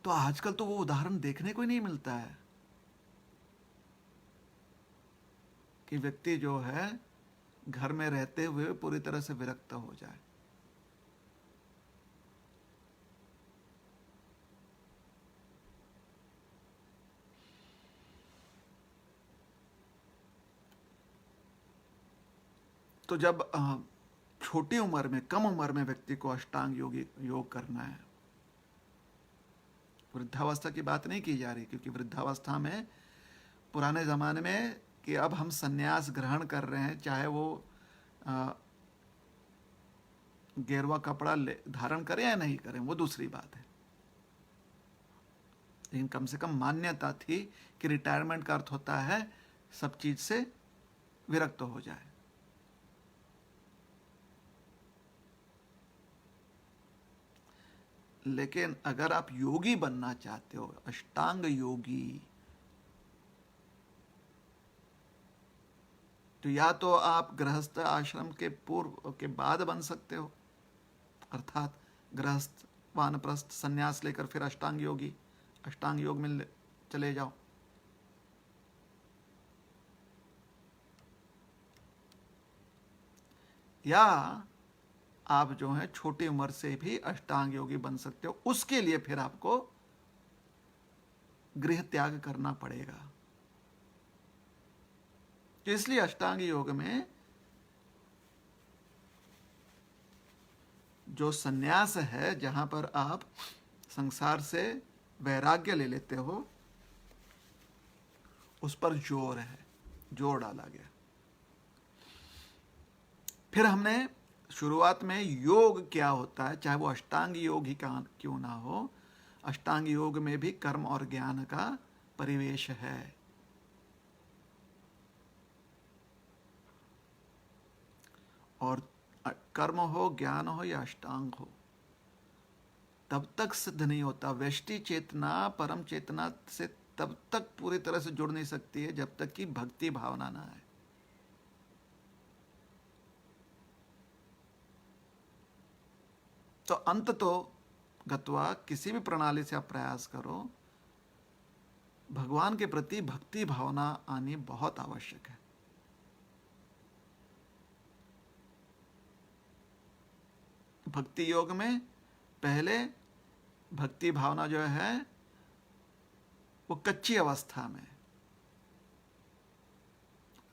तो आजकल तो वो उदाहरण देखने को ही नहीं मिलता है कि व्यक्ति जो है घर में रहते हुए पूरी तरह से विरक्त हो जाए। तो जब छोटी उम्र में, कम उम्र में व्यक्ति को अष्टांग योग करना है, वृद्धावस्था की बात नहीं की जा रही, क्योंकि वृद्धावस्था में पुराने ज़माने में कि अब हम संन्यास ग्रहण कर रहे हैं, चाहे वो गेरुआ कपड़ा धारण करें या नहीं करें, वो दूसरी बात है। लेकिन कम से कम मान्यता थी कि रिटायरमेंट का अर्थ होता है सब चीज से विरक्त हो जाए। लेकिन अगर आप योगी बनना चाहते हो, अष्टांग योगी, तो या तो आप गृहस्थ आश्रम के पूर्व के बाद बन सकते हो, अर्थात गृहस्थ वानप्रस्थ संन्यास लेकर फिर अष्टांग योगी, अष्टांग योग में चले जाओ। या आप जो है छोटी उम्र से भी अष्टांग योगी बन सकते हो। उसके लिए फिर आपको गृह त्याग करना पड़ेगा। तो इसलिए अष्टांग योग में जो सन्यास है, जहां पर आप संसार से वैराग्य ले लेते हो, उस पर जोर डाला गया। फिर हमने शुरुआत में योग क्या होता है, चाहे वो अष्टांग योग ही क्यों ना हो, अष्टांग योग में भी कर्म और ज्ञान का परिवेश है। और कर्म हो, ज्ञान हो या अष्टांग हो, तब तक सिद्ध नहीं होता। व्यष्टि चेतना परम चेतना से तब तक पूरी तरह से जुड़ नहीं सकती है जब तक कि भक्ति भावना ना है। तो अंत तो गत्वा किसी भी प्रणाली से आप प्रयास करो, भगवान के प्रति भक्ति भावना आनी बहुत आवश्यक है। भक्ति योग में पहले भक्ति भावना जो है वो कच्ची अवस्था में,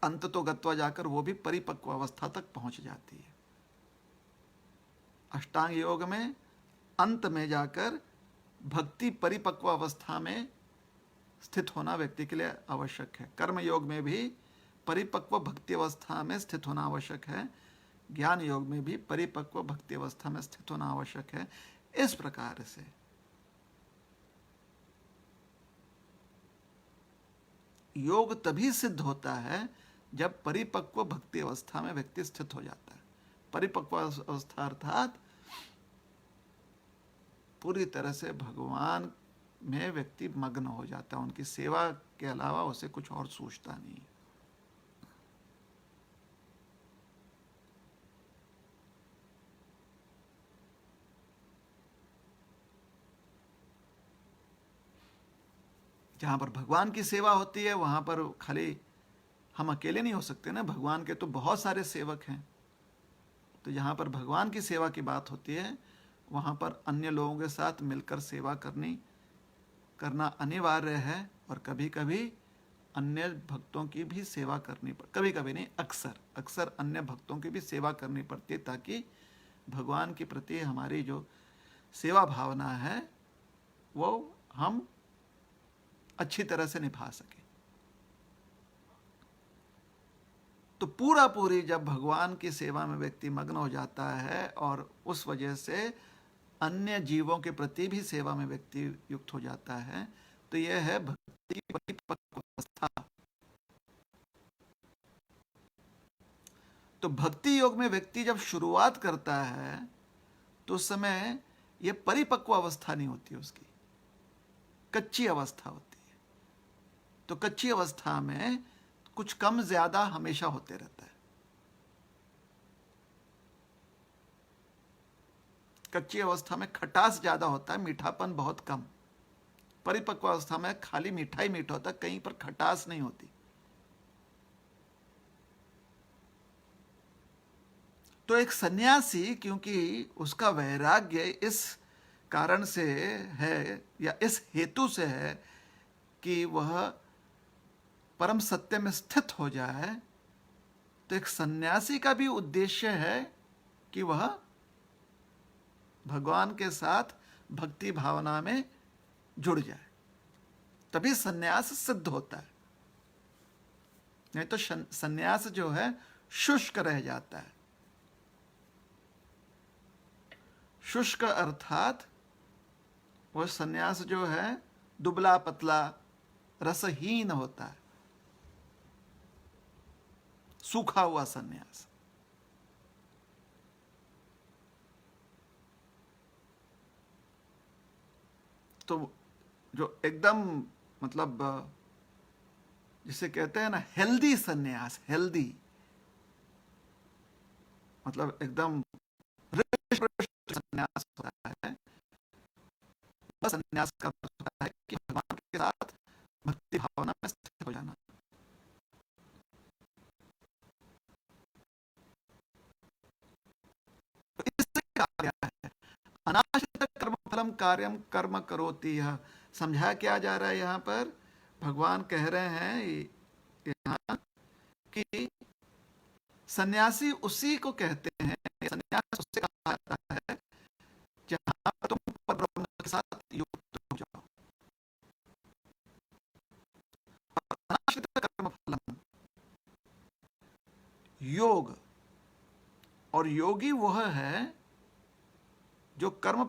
अंत तो गत्वा जाकर वो भी परिपक्व अवस्था तक पहुंच जाती है। अष्टांग योग में अंत में जाकर भक्ति परिपक्व अवस्था में स्थित होना व्यक्ति के लिए आवश्यक है। कर्म योग में भी परिपक्व भक्ति अवस्था में स्थित होना आवश्यक है। ज्ञान योग में भी परिपक्व भक्ति अवस्था में स्थित होना आवश्यक है। इस प्रकार से योग तभी सिद्ध होता है जब परिपक्व भक्ति अवस्था में व्यक्ति स्थित हो जाता है। परिपक्व अवस्था अर्थात पूरी तरह से भगवान में व्यक्ति मग्न हो जाता है, उनकी सेवा के अलावा उसे कुछ और सोचता नहीं। जहां पर भगवान की सेवा होती है वहां पर खाली हम अकेले नहीं हो सकते ना, भगवान के तो बहुत सारे सेवक हैं। तो जहां पर भगवान की सेवा की बात होती है वहां पर अन्य लोगों के साथ मिलकर सेवा करना अनिवार्य है। और कभी कभी अन्य भक्तों की भी सेवा करनी कभी कभी नहीं, अक्सर अन्य भक्तों की भी सेवा करनी पड़ती है, ताकि भगवान के प्रति हमारी जो सेवा भावना है वो हम अच्छी तरह से निभा सके। तो पूरी जब भगवान की सेवा में व्यक्ति मग्न हो जाता है और उस वजह से अन्य जीवों के प्रति भी सेवा में व्यक्ति युक्त हो जाता है, तो यह है भक्ति परिपक्व अवस्था। तो भक्ति योग में व्यक्ति जब शुरुआत करता है तो उस समय यह परिपक्व अवस्था नहीं होती, उसकी कच्ची अवस्था होती है। तो कच्ची अवस्था में कुछ कम ज्यादा हमेशा होते रहता है। कच्ची अवस्था में खटास ज्यादा होता है, मीठापन बहुत कम। परिपक्व अवस्था में खाली मीठा ही मीठा होता है, कहीं पर खटास नहीं होती। तो एक सन्यासी, क्योंकि उसका वैराग्य इस कारण से है या इस हेतु से है कि वह परम सत्य में स्थित हो जाए, तो एक सन्यासी का भी उद्देश्य है कि वह भगवान के साथ भक्ति भावना में जुड़ जाए, तभी सन्यास सिद्ध होता है। नहीं तो सन्यास जो है शुष्क रह जाता है। शुष्क अर्थात वो सन्यास जो है दुबला पतला रसहीन होता है, सूखा हुआ सन्यास। तो जो एकदम मतलब जिसे कहते हैं ना हेल्दी सन्यास, हेल्दी मतलब एकदम सन्यास होता है, वह सन्यास का अर्थ होता है कि भगवान के साथ भक्ति भावना में स्थित हो जाना। तो इससे कहा गया है अनाश्रित कर्म फलम कार्यम कर्म करोति। यह समझाया क्या जा रहा है यहाँ पर? भगवान कह रहे हैं यहाँ कि सन्यासी उसी को कहते हैं, सन्यास उससे कहा जाता है जहां पर तुम परब्रह्म के साथ युक्त हो जाओ। अनाश्रित कर्म फलम योग, और योगी वह है जो कर्म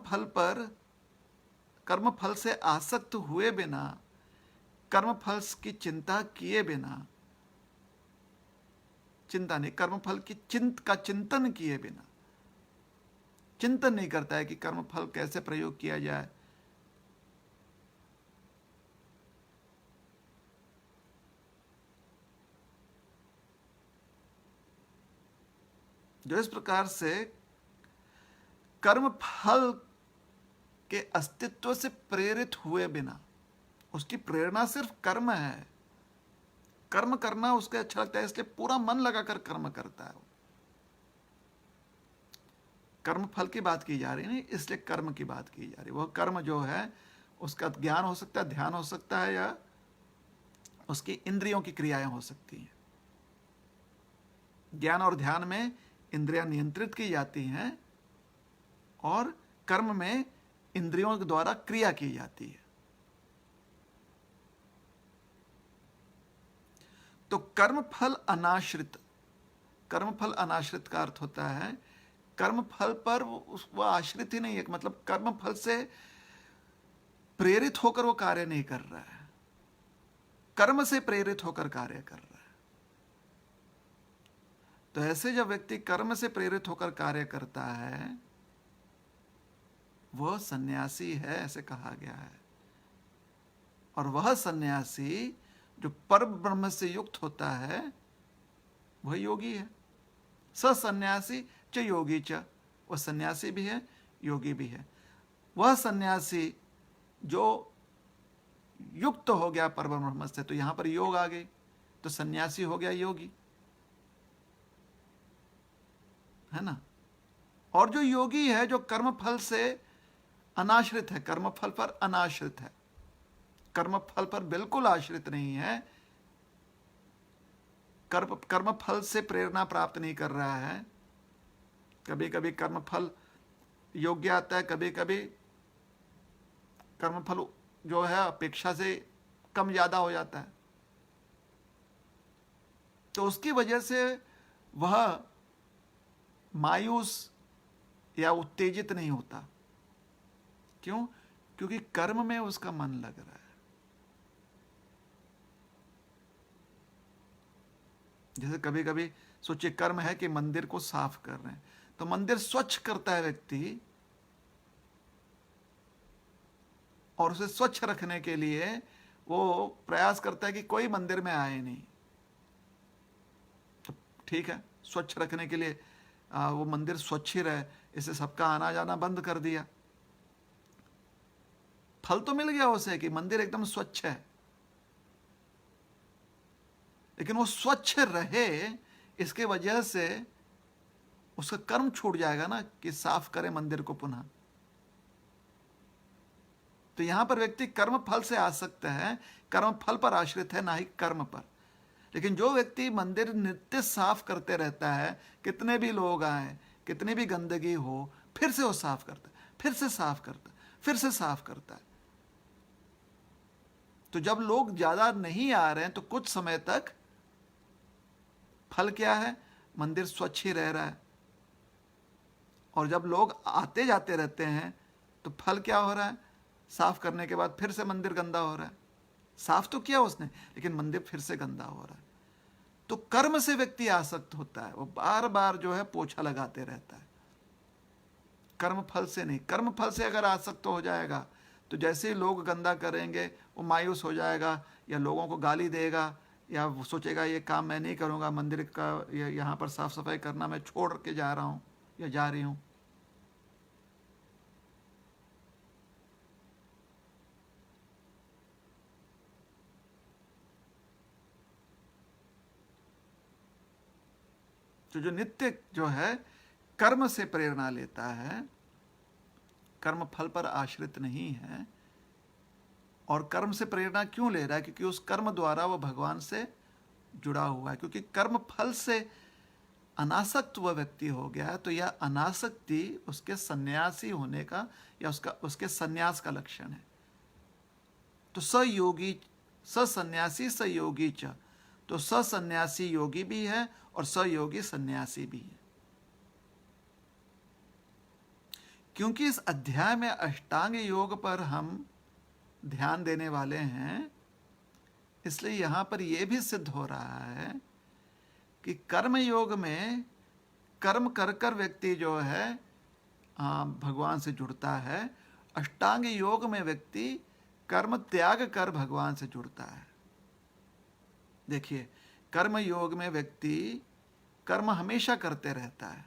फल से आसक्त हुए बिना, कर्म फल की चिंता किए बिना, चिंता नहीं, कर्म फल की चिंतन किए बिना, चिंतन नहीं करता है कि कर्म फल कैसे प्रयोग किया जाए। जो इस प्रकार से कर्म फल के अस्तित्व से प्रेरित हुए बिना, उसकी प्रेरणा सिर्फ कर्म है, कर्म करना उसके अच्छा लगता है, इसलिए पूरा मन लगाकर कर्म करता है। कर्म फल की बात की जा रही नहीं, इसलिए कर्म की बात की जा रही। वह कर्म जो है उसका ज्ञान हो सकता है, ध्यान हो सकता है, या उसकी इंद्रियों की क्रियाएं हो सकती हैं। ज्ञान और ध्यान में इंद्रियां नियंत्रित की जाती हैं और कर्म में इंद्रियों के द्वारा क्रिया की जाती है। तो कर्मफल अनाश्रित, कर्मफल अनाश्रित का अर्थ होता है कर्मफल पर वह आश्रित ही नहीं है, मतलब कर्मफल से प्रेरित होकर वो कार्य नहीं कर रहा है, कर्म से प्रेरित होकर कार्य कर रहा है। तो ऐसे जब व्यक्ति कर्म से प्रेरित होकर कार्य करता है वह सन्यासी है, ऐसे कहा गया है। और वह सन्यासी जो पर ब्रह्म से युक्त होता है वह योगी है। स सन्यासी च योगी च, वह सन्यासी भी है योगी भी है। वह सन्यासी जो युक्त हो गया पर ब्रह्म से, तो यहां पर योग आ गई, तो सन्यासी हो गया योगी, है ना। और जो योगी है जो कर्म फल से अनाश्रित है, कर्म फल पर अनाश्रित है, कर्म फल पर बिल्कुल आश्रित नहीं है, कर्म फल से प्रेरणा प्राप्त नहीं कर रहा है। कभी कभी कर्म फल योग्य आता है, कभी कभी कर्म फल जो है अपेक्षा से कम ज्यादा हो जाता है। तो उसकी वजह से वह मायूस या उत्तेजित नहीं होता। क्यों? क्योंकि कर्म में उसका मन लग रहा है। जैसे कभी कभी सोचिए कर्म है कि मंदिर को साफ कर रहे हैं, तो मंदिर स्वच्छ करता है व्यक्ति, और उसे स्वच्छ रखने के लिए वो प्रयास करता है कि कोई मंदिर में आए नहीं। तो ठीक है, स्वच्छ रखने के लिए वो मंदिर स्वच्छ ही रहे, इससे सबका आना जाना बंद कर दिया। फल तो मिल गया उसे कि मंदिर एकदम स्वच्छ है, लेकिन वो स्वच्छ रहे इसके वजह से उसका कर्म छूट जाएगा ना कि साफ करे मंदिर को पुनः। तो यहां पर व्यक्ति कर्म फल से आसक्त है, कर्म फल पर आश्रित है, ना ही कर्म पर। लेकिन जो व्यक्ति मंदिर नित्य साफ करते रहता है, कितने भी लोग आए, कितनी भी गंदगी हो, फिर से वो साफ करता है, फिर से साफ करता है, फिर से साफ करता है, तो जब लोग ज्यादा नहीं आ रहे हैं तो कुछ समय तक फल क्या है, मंदिर स्वच्छ ही रह रहा है। और जब लोग आते जाते रहते हैं तो फल क्या हो रहा है, साफ करने के बाद फिर से मंदिर गंदा हो रहा है। साफ तो किया उसने, लेकिन मंदिर फिर से गंदा हो रहा है। तो कर्म से व्यक्ति आसक्त होता है, वो बार बार जो है पोछा लगाते रहता है, कर्म फल से नहीं। कर्म फल से अगर आसक्त हो जाएगा तो जैसे ही लोग गंदा करेंगे वो मायूस हो जाएगा, या लोगों को गाली देगा, या वो सोचेगा ये काम मैं नहीं करूँगा, मंदिर का यहाँ पर साफ सफाई करना मैं छोड़ के जा रहा हूँ या जा रही हूँ। तो जो नित्य जो है कर्म से प्रेरणा लेता है, कर्म फल पर आश्रित नहीं है। और कर्म से प्रेरणा क्यों ले रहा है, क्योंकि उस कर्म द्वारा वो भगवान से जुड़ा हुआ है। क्योंकि कर्म फल से अनासक्त वह व्यक्ति हो गया है, तो यह अनासक्ति उसके सन्यासी होने का या उसके सन्यास का लक्षण है। तो सयोगी, सन्यासी सयोगी च, तो सन्यासी योगी भी है और सयोगी सन्यासी भी है। क्योंकि इस अध्याय में अष्टांग योग पर हम ध्यान देने वाले हैं, इसलिए यहां पर यह भी सिद्ध हो रहा है कि कर्म योग में कर्म कर कर व्यक्ति जो है भगवान से जुड़ता है। अष्टांग योग में व्यक्ति कर्म त्याग कर भगवान से जुड़ता है। देखिए, कर्म योग में व्यक्ति कर्म हमेशा करते रहता है,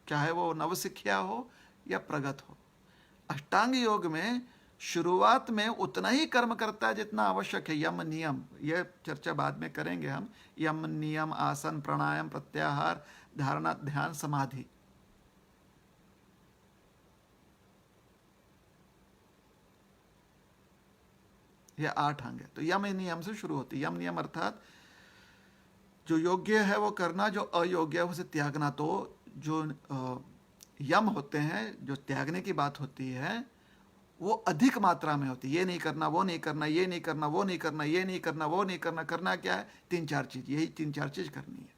चाहे वो नवसिख्या हो या प्रगत हो। अष्टांग योग में शुरुआत में उतना ही कर्म करता है जितना आवश्यक है। यम नियम, यह चर्चा बाद में करेंगे हम। यम नियम, आसन, प्राणायाम, प्रत्याहार, धारणा, ध्यान, समाधि, ये 8 अंग है। तो यम नियम से शुरू होती है। यम नियम अर्थात जो योग्य है वो करना, जो अयोग्य है उसे त्यागना। तो जो यम होते हैं, जो त्यागने की बात होती है, वो अधिक मात्रा में होती है। ये नहीं करना, वो नहीं करना, ये नहीं करना, वो नहीं करना, ये नहीं करना, वो नहीं करना। करना क्या है, 3-4 चीज, यही 3-4 चीज करनी है।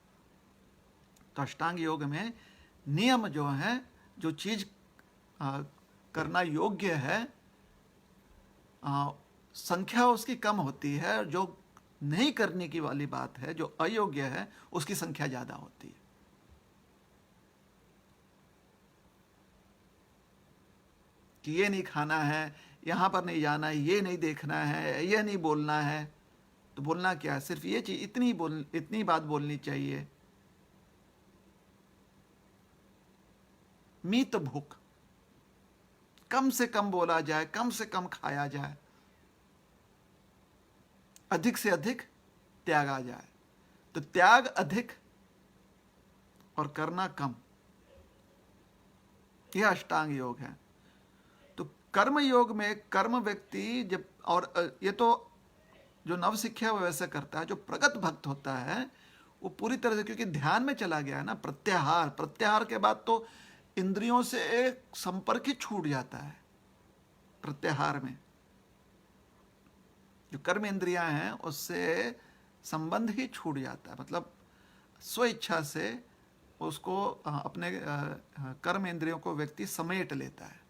तो अष्टांग योग में नियम जो है, जो चीज करना योग्य है, संख्या उसकी कम होती है। जो नहीं करने की वाली बात है, जो अयोग्य है, उसकी संख्या ज्यादा होती है। कि ये नहीं खाना है, यहां पर नहीं जाना है, ये नहीं देखना है, ये नहीं बोलना है। तो बोलना क्या है, सिर्फ ये चीज, इतनी बात बोलनी चाहिए। मीत भूख, कम से कम बोला जाए, कम से कम खाया जाए, अधिक से अधिक त्यागा जाए। तो त्याग अधिक और करना कम, यह अष्टांग योग है। तो कर्म योग में कर्म व्यक्ति जब, और ये तो जो नवसिख्या वो वैसे करता है। जो प्रगत भक्त होता है वो पूरी तरह से, क्योंकि ध्यान में चला गया है ना। प्रत्याहार, प्रत्याहार के बाद तो इंद्रियों से एक संपर्क ही छूट जाता है। प्रत्याहार में जो कर्म इंद्रियां हैं उससे संबंध ही छूट जाता है। मतलब स्व इच्छा से उसको अपने कर्म इंद्रियों को व्यक्ति समेट लेता है।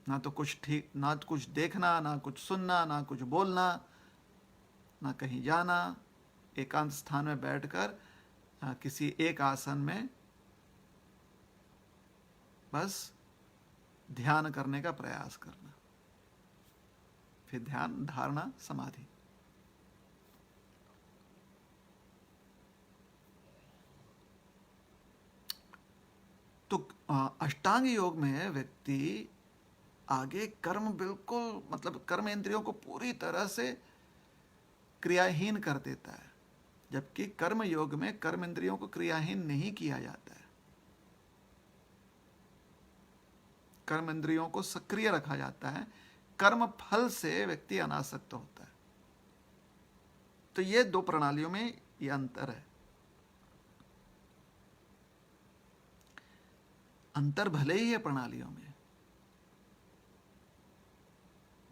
ना तो कुछ ठीक, ना तो कुछ देखना, ना कुछ सुनना, ना कुछ बोलना, ना कहीं जाना। एकांत स्थान में बैठकर किसी एक आसन में बस ध्यान करने का प्रयास करना, फिर ध्यान, धारणा, समाधि। तो अष्टांग योग में व्यक्ति आगे कर्म बिल्कुल, मतलब कर्म इंद्रियों को पूरी तरह से क्रियाहीन कर देता है। जबकि कर्म योग में कर्म इंद्रियों को क्रियाहीन नहीं किया जाता है, कर्म इंद्रियों को सक्रिय रखा जाता है। कर्म फल से व्यक्ति अनासक्त होता है। तो ये दो प्रणालियों में ये अंतर है। अंतर भले ही है प्रणालियों में,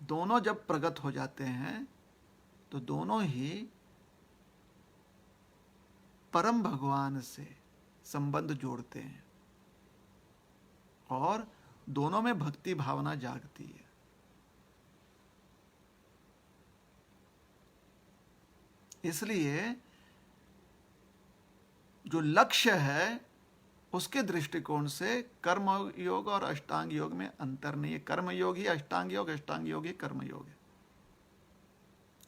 दोनों जब प्रगट हो जाते हैं तो दोनों ही परम भगवान से संबंध जोड़ते हैं और दोनों में भक्ति भावना जागती है। इसलिए जो लक्ष्य है उसके दृष्टिकोण से कर्म योग और अष्टांग योग में अंतर नहीं है। कर्म योग ही अष्टांग योग, अष्टांग योग ही कर्म योग है।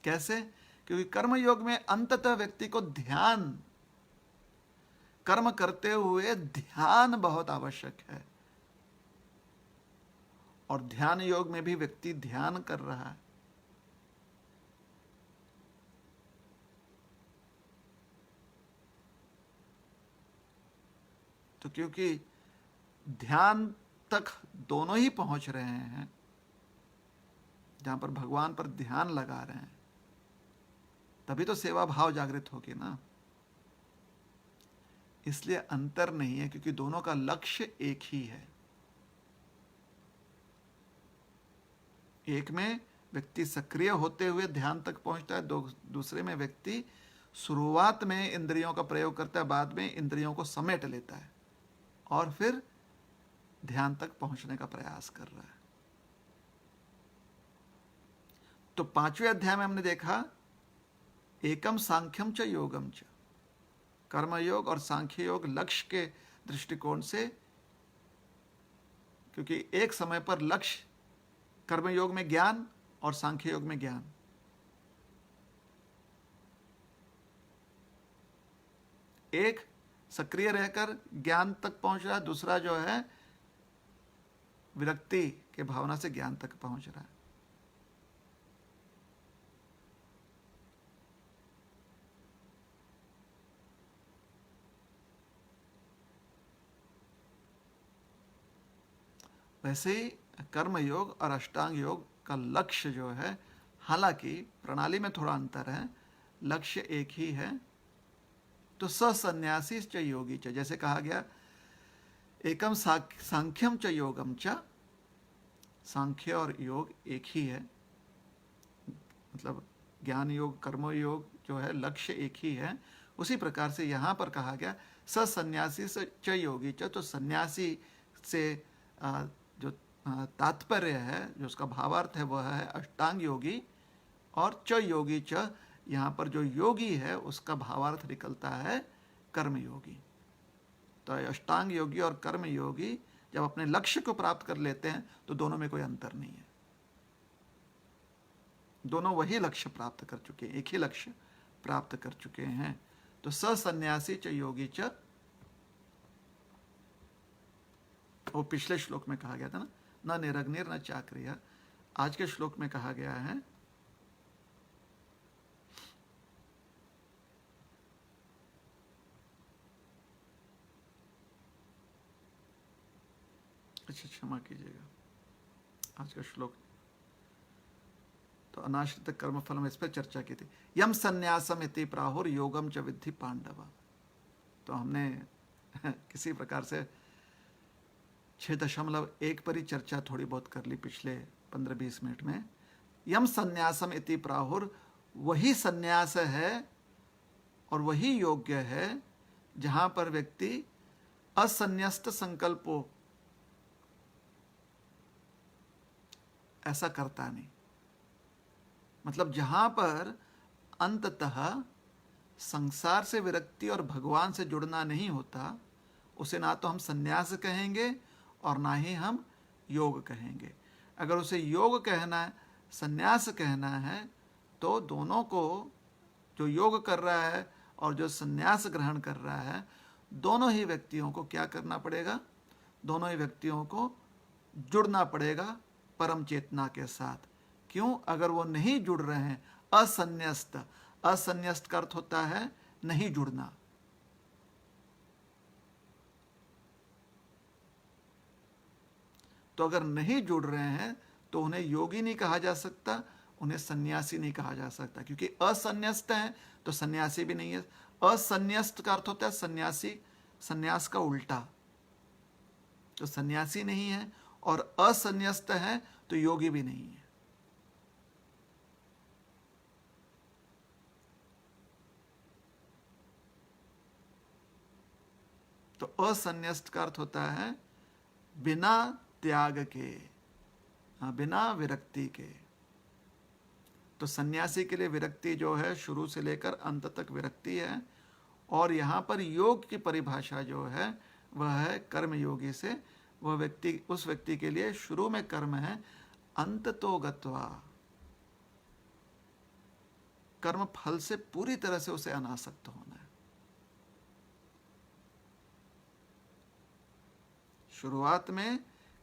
कैसे? क्योंकि कर्म योग में अंततः व्यक्ति को ध्यान, कर्म करते हुए ध्यान बहुत आवश्यक है, और ध्यान योग में भी व्यक्ति ध्यान कर रहा है। तो क्योंकि ध्यान तक दोनों ही पहुंच रहे हैं, जहां पर भगवान पर ध्यान लगा रहे हैं, तभी तो सेवा भाव जागृत होगी ना। इसलिए अंतर नहीं है, क्योंकि दोनों का लक्ष्य एक ही है। एक में व्यक्ति सक्रिय होते हुए ध्यान तक पहुंचता है, दूसरे में व्यक्ति शुरुआत में इंद्रियों का प्रयोग करता है, बाद में इंद्रियों को समेट लेता है और फिर ध्यान तक पहुंचने का प्रयास कर रहा है। तो 5वें अध्याय में हमने देखा एकम सांख्यम च योगम च, कर्मयोग और सांख्य योग लक्ष्य के दृष्टिकोण से, क्योंकि एक समय पर लक्ष्य कर्मयोग में ज्ञान और सांख्य योग में ज्ञान, एक सक्रिय रहकर ज्ञान तक पहुंच रहा है, दूसरा जो है विरक्ति के भावना से ज्ञान तक पहुंच रहा है। वैसे ही कर्म योग और अष्टांग योग का लक्ष्य जो है, हालांकि प्रणाली में थोड़ा अंतर है, लक्ष्य एक ही है। तो सन्यासी च योगी च, जैसे कहा गया एकम सांख्यम च योगम च, सांख्य और योग एक ही है, मतलब ज्ञान योग कर्म योग जो है लक्ष्य एक ही है। उसी प्रकार से यहाँ पर कहा गया सन्यासी च योगी च, तो सन्यासी से जो तात्पर्य है, जो उसका भावार्थ है, वह है अष्टांग योगी, और च योगी च, यहाँ पर जो योगी है उसका भावार्थ निकलता है कर्म योगी। तो अष्टांग योगी और कर्म योगी जब अपने लक्ष्य को प्राप्त कर लेते हैं तो दोनों में कोई अंतर नहीं है, दोनों वही लक्ष्य प्राप्त कर चुके हैं, एक ही लक्ष्य प्राप्त कर चुके हैं। तो सन्यासी च योगी च, वो पिछले श्लोक में कहा गया था ना, न निरग्निर न चाक्रिया। आज के श्लोक में कहा गया है अच्छा क्षमा कीजिएगा, आज का श्लोक तो अनाश्रित कर्म फल में इस पर चर्चा की थी। यम संन्यासम इति प्राहुर योगम च विद्धि पांडव। तो हमने किसी प्रकार से 6.1 पर ही चर्चा थोड़ी बहुत कर ली पिछले 15-20 मिनट में। यम संन्यासम इति प्राहुर, वही संन्यास है और वही योग्य है जहां पर व्यक्ति असन्यस्त संकल्पो, ऐसा करता नहीं, मतलब जहां पर अंततः संसार से विरक्ति और भगवान से जुड़ना नहीं होता, उसे ना तो हम संन्यास कहेंगे और ना ही हम योग कहेंगे। अगर उसे योग कहना है, संन्यास कहना है, तो दोनों को, जो योग कर रहा है और जो संन्यास ग्रहण कर रहा है, दोनों ही व्यक्तियों को क्या करना पड़ेगा? दोनों ही व्यक्तियों को जुड़ना पड़ेगा परम चेतना के साथ। क्यों? अगर वो नहीं जुड़ रहे हैं, असन्यस्त, असन्यस्त का अर्थ होता है नहीं जुड़ना। तो अगर नहीं जुड़ रहे हैं तो उन्हें योगी नहीं कहा जा सकता, उन्हें सन्यासी नहीं कहा जा सकता, क्योंकि असन्यस्त है तो सन्यासी भी नहीं है। असन्यस्त का अर्थ होता है सन्यासी, सन्यास का उल्टा। तो सन्यासी नहीं है और असन्यस्त है तो योगी भी नहीं है। तो असन्यस्त का अर्थ होता है बिना त्याग के, बिना विरक्ति के। तो सन्यासी के लिए विरक्ति जो है शुरू से लेकर अंत तक विरक्ति है। और यहाँ पर योग की परिभाषा जो है वह है कर्म योगी से। वह व्यक्ति, उस व्यक्ति के लिए शुरू में कर्म है, अंत तो गत्वा, कर्म फल से पूरी तरह से उसे अनासक्त होना है। शुरुआत में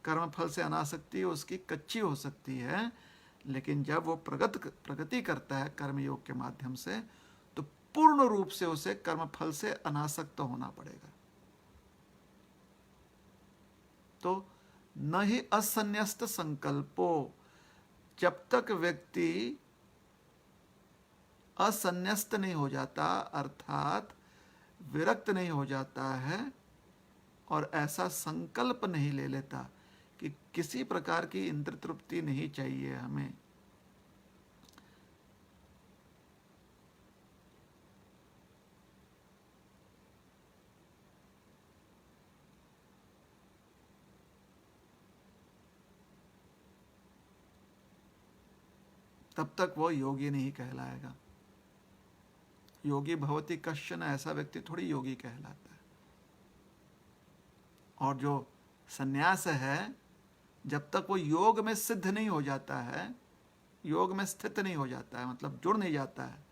कर्म फल से अनासक्ति उसकी कच्ची हो सकती है, लेकिन जब वो प्रगति करता है कर्म योग के माध्यम से, तो पूर्ण रूप से उसे कर्म फल से अनासक्त होना पड़ेगा। तो न ही असन्यस्त संकल्पो, जब तक व्यक्ति असन्यस्त नहीं हो जाता, अर्थात विरक्त नहीं हो जाता है और ऐसा संकल्प नहीं ले लेता कि किसी प्रकार की इंद्र तृप्ति नहीं चाहिए हमें, तब तक वो योगी नहीं कहलाएगा। योगी भवति कश्चन, ऐसा व्यक्ति थोड़ी योगी कहलाता है। और जो सन्यास है, जब तक वो योग में सिद्ध नहीं हो जाता है, योग में स्थित नहीं हो जाता है, मतलब जुड़ नहीं जाता है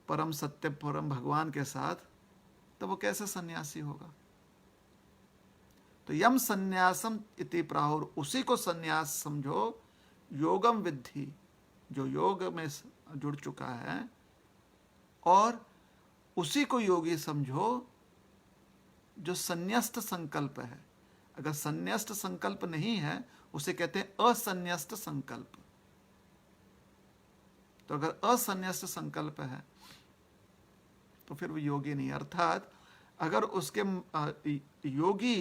परम सत्य परम भगवान के साथ, तो वो कैसे सन्यासी होगा। तो यम सन्यासम इति प्राहुर, उसी को सन्यास समझो। योगम विद्धि, जो योग में जुड़ चुका है, और उसी को योगी समझो जो संन्यस्त संकल्प है। अगर संन्यस्त संकल्प नहीं है उसे कहते हैं असन्यस्त संकल्प। तो अगर असन्यस्त संकल्प है तो फिर वो योगी नहीं। अर्थात अगर उसके योगी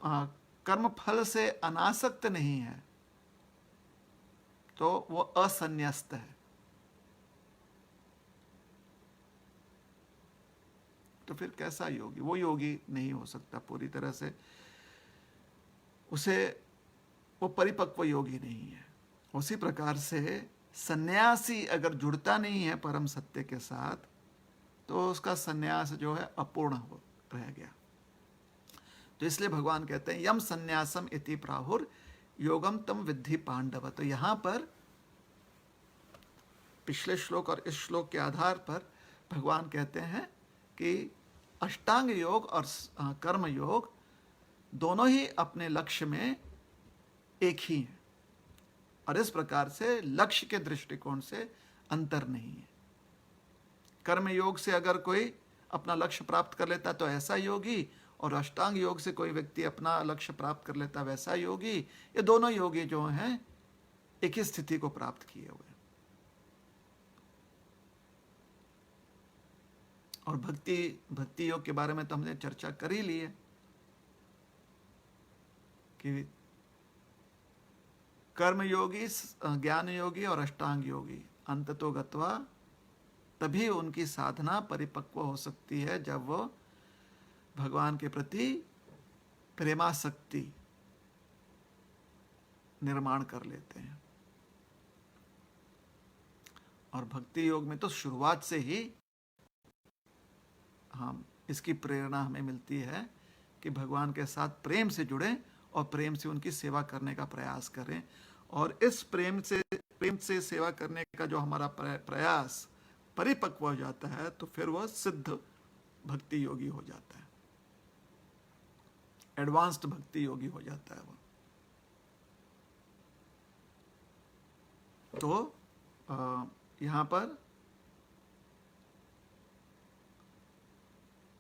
कर्म फल से अनासक्त नहीं है तो वो असन्यस्त है। तो फिर कैसा योगी? वो योगी नहीं हो सकता पूरी तरह से, उसे वो परिपक्व योगी नहीं है। उसी प्रकार से सन्यासी अगर जुड़ता नहीं है परम सत्य के साथ तो उसका सन्यास जो है अपूर्ण हो रह गया। तो इसलिए भगवान कहते हैं यम सन्यासम इति प्राहुर योगम तम विद्धि पांडव। तो यहां पर पिछले श्लोक और इस श्लोक के आधार पर भगवान कहते हैं कि अष्टांग योग और कर्म योग दोनों ही अपने लक्ष्य में एक ही हैं, और इस प्रकार से लक्ष्य के दृष्टिकोण से अंतर नहीं है। कर्म योग से अगर कोई अपना लक्ष्य प्राप्त कर लेता तो ऐसा योगी, और अष्टांग योग से कोई व्यक्ति अपना लक्ष्य प्राप्त कर लेता वैसा योगी। ये दोनों योगी जो हैं एक ही स्थिति को प्राप्त किए हुए। और भक्ति योग के बारे में तो हमने चर्चा कर ही ली है कि कर्म योगी, ज्ञान योगी और अष्टांग योगी अंततो गत्वा, तभी उनकी साधना परिपक्व हो सकती है जब वो भगवान के प्रति प्रेमासक्ति निर्माण कर लेते हैं। और भक्ति योग में तो शुरुआत से ही हम इसकी प्रेरणा हमें मिलती है कि भगवान के साथ प्रेम से जुड़ें और प्रेम से उनकी सेवा करने का प्रयास करें। और इस प्रेम से सेवा करने का जो हमारा प्रयास परिपक्व हो जाता है तो फिर वह सिद्ध भक्ति योगी हो जाता है, एडवांस्ड भक्ति योगी हो जाता है वो। तो यहां पर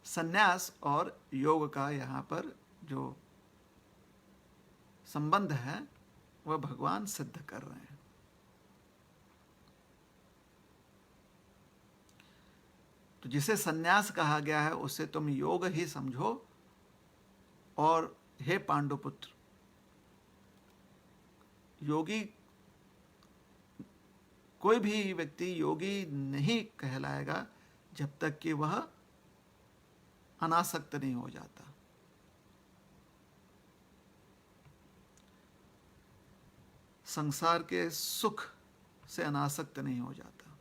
संन्यास और योग का यहाँ पर जो संबंध है वह भगवान सिद्ध कर रहे हैं। तो जिसे संन्यास कहा गया है उसे तुम योग ही समझो। और हे पांडुपुत्र, योगी, कोई भी व्यक्ति योगी नहीं कहलाएगा जब तक कि वह अनासक्त नहीं हो जाता। संसार के सुख से अनासक्त नहीं हो जाता।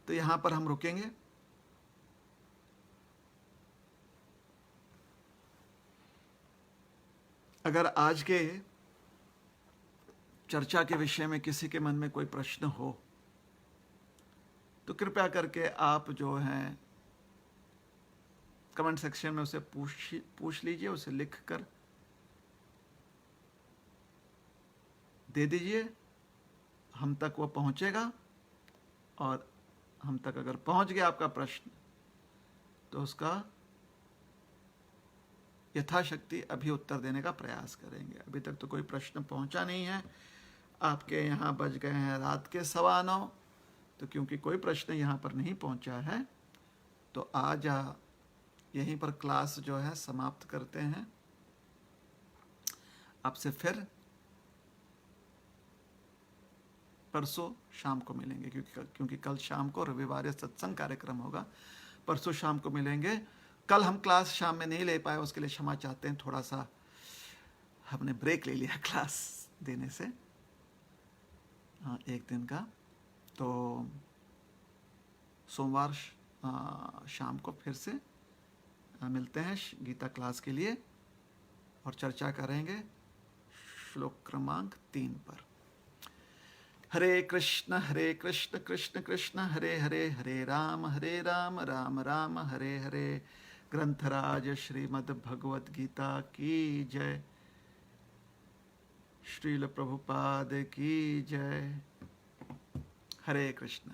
तो यहां पर हम रुकेंगे। अगर आज के चर्चा के विषय में किसी के मन में कोई प्रश्न हो तो कृपया करके आप जो है कमेंट सेक्शन में उसे पूछ लीजिए, उसे लिख कर दे दीजिए, हम तक वो पहुंचेगा। और हम तक अगर पहुंच गया आपका प्रश्न तो उसका यथाशक्ति अभी उत्तर देने का प्रयास करेंगे। अभी तक तो कोई प्रश्न पहुंचा नहीं है। आपके यहाँ बज गए हैं रात के 9:15, तो क्योंकि कोई प्रश्न यहाँ पर नहीं पहुंचा है तो आज यहीं पर क्लास जो है समाप्त करते हैं। आपसे फिर परसों शाम को मिलेंगे, क्योंकि कल शाम को रविवार सत्संग कार्यक्रम होगा। परसों शाम को मिलेंगे। कल हम क्लास शाम में नहीं ले पाए, उसके लिए क्षमा चाहते हैं। थोड़ा सा हमने ब्रेक ले लिया क्लास देने से, एक दिन का। तो सोमवार शाम को फिर से मिलते हैं गीता क्लास के लिए और चर्चा करेंगे श्लोक क्रमांक 3 पर। हरे कृष्ण कृष्ण कृष्ण हरे हरे, हरे राम राम राम हरे हरे। ग्रंथराज श्रीमद् भगवद गीता की जय। श्रील प्रभुपाद की जय। हरे कृष्ण।